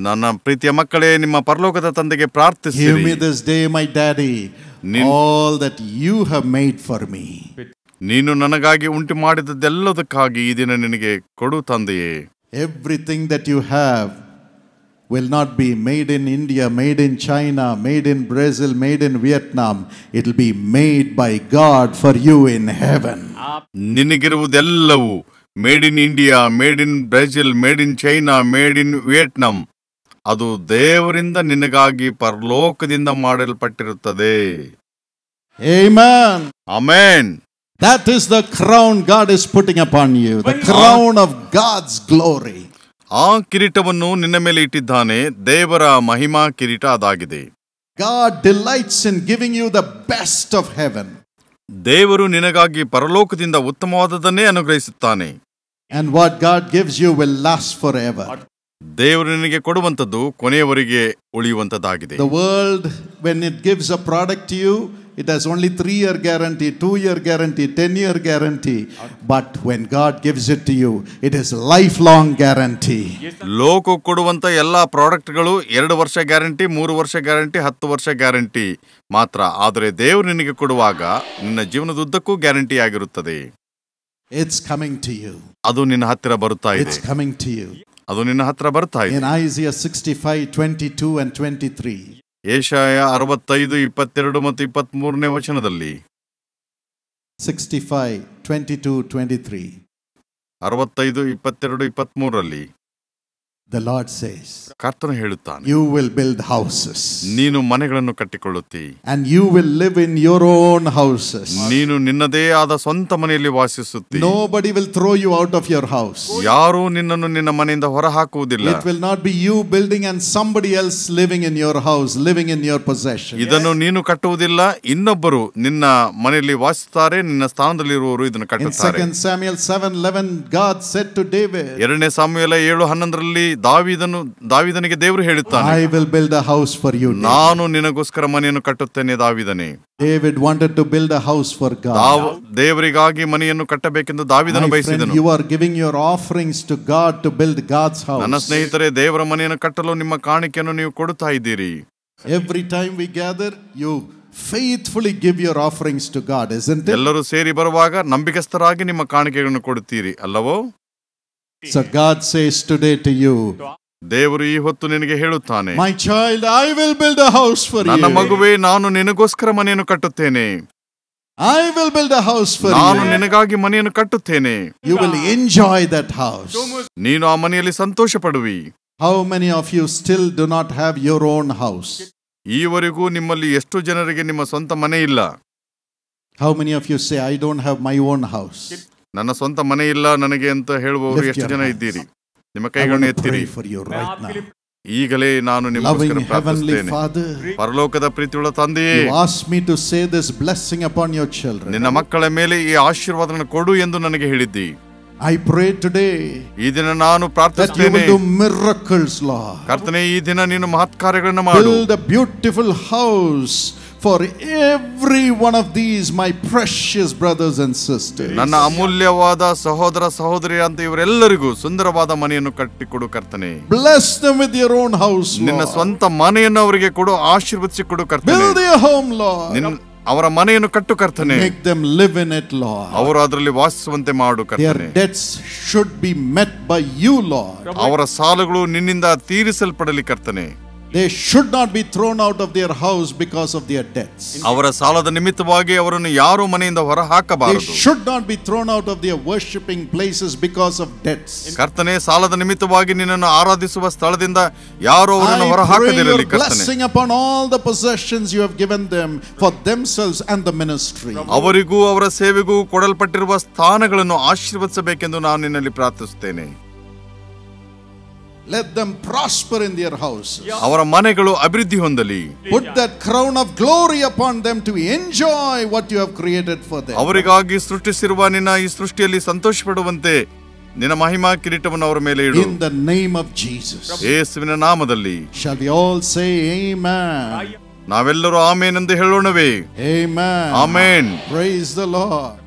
ನನ್ನ ಪ್ರೀತಿಯ ಮಕ್ಕಳೇ, ನಿಮ್ಮ ಪರಲೋಕದ ತಂದೆಗೆ Give ಪ್ರಾರ್ಥಿಸಿರಿ. me this day, my daddy, all that you have made for me. ನೀನು ನನಗಾಗಿ ಉಂಟು ಮಾಡಿದ್ದೆಲ್ಲದಕ್ಕಾಗಿ ಈ ದಿನ ನಿನಗೆ ಕೊಡು ತಂದೆಯೇ. Everything that you have will not be made in India, made in China, made in Brazil, made in Vietnam. It will be made by God for you in heaven. ನಿನಗಿರುವುದೆಲ್ಲವೂ made in India, made in Brazil, made in China, made in Vietnam, ಅದು ದೇವರಿಂದ ನಿನಗಾಗಿ ಪರಲೋಕದಿಂದ ಮಾಡಲ್ಪಟ್ಟಿರುತ್ತದೆ. Amen. Amen. That is the crown God is putting upon you, the crown of God's glory. ಆ ಕಿರೀಟವನ್ನು ನಿನ್ನ ಮೇಲೆ ಇಟ್ಟಿದ್ದಾನೆ. ದೇವರ ಮಹಿಮಾ ಕಿರೀಟ ಅದಾಗಿದೆ. God delights in giving you the best of heaven. ದೇವರು ನಿನಗಾಗಿ ಪರಲೋಕದಿಂದ ಉತ್ತಮವಾದದನ್ನೇ ಅನುಗ್ರಹಿಸುತ್ತಾನೆ. And what God gives you will last forever. ದೇವರು ನಿನಗೆ ಕೊಡುವಂಥದ್ದು ಕೊನೆಯವರೆಗೆ ಉಳಿಯುವಂಥದ್ದಾಗಿದೆ. The world, when it gives a product to you, it has only 3-year guarantee, 2-year guarantee, 10-year guarantee. But when God gives it to you, it is lifelong guarantee. ಲೋಕ ಕೊಡುವಂತ ಎಲ್ಲಾ ಪ್ರಾಡಕ್ಟ್ಗಳು 2 ವರ್ಷ guarantee, 3 ವರ್ಷ guarantee, 10 ವರ್ಷ guarantee ಮಾತ್ರ. ಆದರೆ ದೇವರು ನಿನಗೆ ಕೊಡುವಾಗ ನಿನ್ನ ಜೀವನದುದ್ದಕ್ಕೂ ಗ್ಯಾರಂಟಿ ಆಗಿರುತ್ತದೆ. It's coming to you. ಅದು ನಿನ್ನ ಹತ್ತಿರ ಬರುತ್ತಾ ಇದೆ. It's coming to you. ಅದು ನಿನ್ನ ಹತ್ತಿರ ಬರ್ತಾ ಇದೆ. In Isaiah 65:22 and 23. ಯೆಶಾಯ 65, 22 ಮತ್ತು 23ನೇ ವಚನದಲ್ಲಿ 65:22, 23. 65, 22, 23ರಲ್ಲಿ The Lord says, ಕರ್ತನು ಹೇಳುತ್ತಾನೆ, you will build houses. ನೀನು ಮನೆಗಳನ್ನು ಕಟ್ಟಿಕೊಳ್ಳುತ್ತಿ. And you will live in your own houses. ನೀನು ನಿನ್ನದೇ ಆದ ಸ್ವಂತ ಮನೆಯಲ್ಲಿ ವಾಸಿಸುತ್ತಿ. Nobody will throw you out of your house. ಯಾರೂ ನಿನ್ನನ್ನು ನಿನ್ನ ಮನೆಯಿಂದ ಹೊರ ಹಾಕುವುದಿಲ್ಲ. It will not be you building and somebody else living in your house, living in your possession. ಇದನ್ನು ನೀನು ಕಟ್ಟುವುದಿಲ್ಲ, ಇನ್ನೊಬ್ಬರು ನಿನ್ನ ಮನೆಯಲ್ಲಿ ವಾಸಿಸುತ್ತಾರೆ, ನಿನ್ನ ಸ್ಥಾನದಲ್ಲಿರುವವರು ಇದನ್ನು ಕಟ್ಟುತ್ತಾರೆ. In 2 Samuel 7:11, God said to David, 2ನೇ ಸಾಮುವೇಲ 7:11ರಲ್ಲಿ ದಾವೀದನಿಗೆ ದೇವರು ಹೇಳುತ್ತಾನೆ, I will build a house for you. ನಾನು ನಿನಗೋಸ್ಕರ ಮನೆಯನ್ನು ಕಟ್ಟುತ್ತೇನೆ. ದಾವೀದನೇ, David wanted to build a house for God. ದೇವರಿಗಾಗಿ ಮನೆಯನ್ನು ಕಟ್ಟಬೇಕೆಂದು ದಾವೀದನು ಬಯಸಿದನು. You are giving your offerings to God to build God's house. ನನ್ನ ಸ್ನೇಹಿತರೆ, ದೇವರ ಮನೆಯನ್ನು ಕಟ್ಟಲು ನಿಮ್ಮ ಕಾಣಿಕೆಯನ್ನು ನೀವು ಕೊಡುತ್ತಾ ಇದ್ದೀರಿ. Every time we gather, you faithfully give your offerings to God, isn't it? ಎಲ್ಲರೂ ಸೇರಿ ಬರುವಾಗ ನಂಬಿಕಸ್ಥರಾಗಿ ನಿಮ್ಮ ಕಾಣಿಕೆಗಳನ್ನು ಕೊಡುತ್ತೀರಿ ಅಲ್ಲವೋ? So God says today to you, ದೇವರು ಈ ಹೊತ್ತು ನಿನಗೆ ಹೇಳುತ್ತಾನೆ, my child, I will build a house for you. ನನ್ನ ಮಗುವೇ, ನಾನು ನಿನಗೋಸ್ಕರ ಮನೆಯನ್ನು ಕಟ್ಟುತ್ತೇನೆ. I will build a house for you. ನಾನು ನಿನಗಾಗಿ ಮನೆಯನ್ನು ಕಟ್ಟುತ್ತೇನೆ. You will enjoy that house. ನೀನು ಆ ಮನೆಯಲ್ಲಿ ಸಂತೋಷ ಪಡುವಿ. How many of you still do not have your own house? ಈವರೆಗೂ ನಿಮ್ಮಲ್ಲಿ ಎಷ್ಟು ಜನರಿಗೆ ನಿಮ್ಮ ಸ್ವಂತ ಮನೆ ಇಲ್ಲ? How many of you say, I don't have my own house? ನನ್ನ ಸ್ವಂತ ಮನೆ ಇಲ್ಲ ನನಗೆ ಅಂತ ಹೇಳುವವರು ಎಷ್ಟು ಜನ ಇದ್ದೀರಿ? ನಿಮ್ಮ ಕೈಗಳನ್ನು ಎತ್ತಿರಿ. ಈಗಲೇ ನಾನು ನಿಮಗೋಸ್ಕರ ಪ್ರಾರ್ಥಿಸುತ್ತೇನೆ. ಪರಲೋಕದ ಪ್ರೀತಿಯುಳ್ಳ ತಂದೆಯೇ, you asked me to say this blessing upon your children. ನಿನ್ನ ಮಕ್ಕಳ ಮೇಲೆ ಈ ಆಶೀರ್ವಾದವನ್ನು ಕೊಡು ಎಂದು ನನಗೆ ಹೇಳಿದ್ದಿ. I pray today ಈ ದಿನ ನಾನು ಪ್ರಾರ್ಥಿಸುತ್ತೇನೆ, that you will do miracles, Lord. ಕರ್ತನೇ, ಈ ದಿನ ನೀನು ಮಹತ್ ಕಾರ್ಯಗಳನ್ನು ಮಾಡು. Build a beautiful house for every one of these my precious brothers and sisters. ನನ್ನ ಅಮೂಲ್ಯವಾದ ಸಹೋದರ ಸಹೋದರಿ ಅಂತ ಇವರೆಲ್ಲರಿಗೂ ಸುಂದರವಾದ ಮನೆಯನ್ನು ಕಟ್ಟಿಕೊಡು ಕರ್ತನೇ. Bless them with your own house, Lord. ನಿನ್ನ ಸ್ವಂತ ಮನೆಯನ್ನು ಅವರಿಗೆ ಕೊಡು, ಆಶೀರ್ವದಿಸಿ ಕೊಡು ಕರ್ತನೇ. Build their home, Lord. ಅವರ ಮನೆಯನ್ನು ಕಟ್ಟು ಕರ್ತನೇ. Make them live in it, Lord. ಅವರು ಅದರಲ್ಲಿ ವಾಸಿಸುವಂತೆ ಮಾಡು ಕರ್ತನೇ. Their debts should be met by you, Lord. ಅವರ ಸಾಲಗಳು ನಿನ್ನಿಂದ ತೀರಿಸಲ್ಪಡಲಿ ಕರ್ತನೇ. They should not be thrown out of their house because of their debts. ಅವರ ಸಾಲದ ನಿಮಿತ್ತವಾಗಿ ಅವರನ್ನು ಯಾರೂ ಮನೆಯಿಂದ ಹೊರ They ಹಾಕಬಾರದು. should not be thrown out of their worshiping places because of debts. ಕರ್ತನೆ, ಸಾಲದ ನಿಮಿತ್ತವಾಗಿ ನಿನ್ನನ್ನು ಆರಾಧಿಸುವ ಸ್ಥಳದಿಂದ ಯಾರೂ ಅವರನ್ನು ಹೊರ I pray ಹಾಕದಿರಲಿ your ಕರ್ತನೆ. blessing upon all the possessions you have given them for themselves and the ministry. ಅವರಿಗೂ ಅವರ ಸೇವೆಗೂ ಕೊಡಲ್ಪಟ್ಟಿರುವ ಸ್ಥಾನಗಳನ್ನು ಆಶೀರ್ವದಿಸಬೇಕೆಂದು ನಾನು ನಿನ್ನಲ್ಲಿ ಪ್ರಾರ್ಥಿಸುತ್ತೇನೆ. Let them prosper in their houses. ಅವರ ಮನೆಗಳು ಅಭಿವೃದ್ಧಿ ಹೊಂದಲಿ. Put that crown of glory upon them to enjoy what you have created for them. ಅವರಿಗಾಗಿ ಸೃಷ್ಟಿಸಿರುವ ನಿನ್ನ ಈ ಸೃಷ್ಟಿಯಲ್ಲಿ ಸಂತೋಷ ಪಡುವಂತೆ ನಿನ್ನ ಮಹಿಮಾ ಕಿರೀಟವನ್ನು ಅವರ ಮೇಲೆ ಇಡು. In the name of Jesus. ಯೇಸುವಿನ ನಾಮದಲ್ಲಿ. Shall we all say amen? ನಾವೆಲ್ಲರೂ ಆಮೇನ್ ಎಂದು ಹೇಳೋಣವೇ? Amen. Amen. Praise the Lord.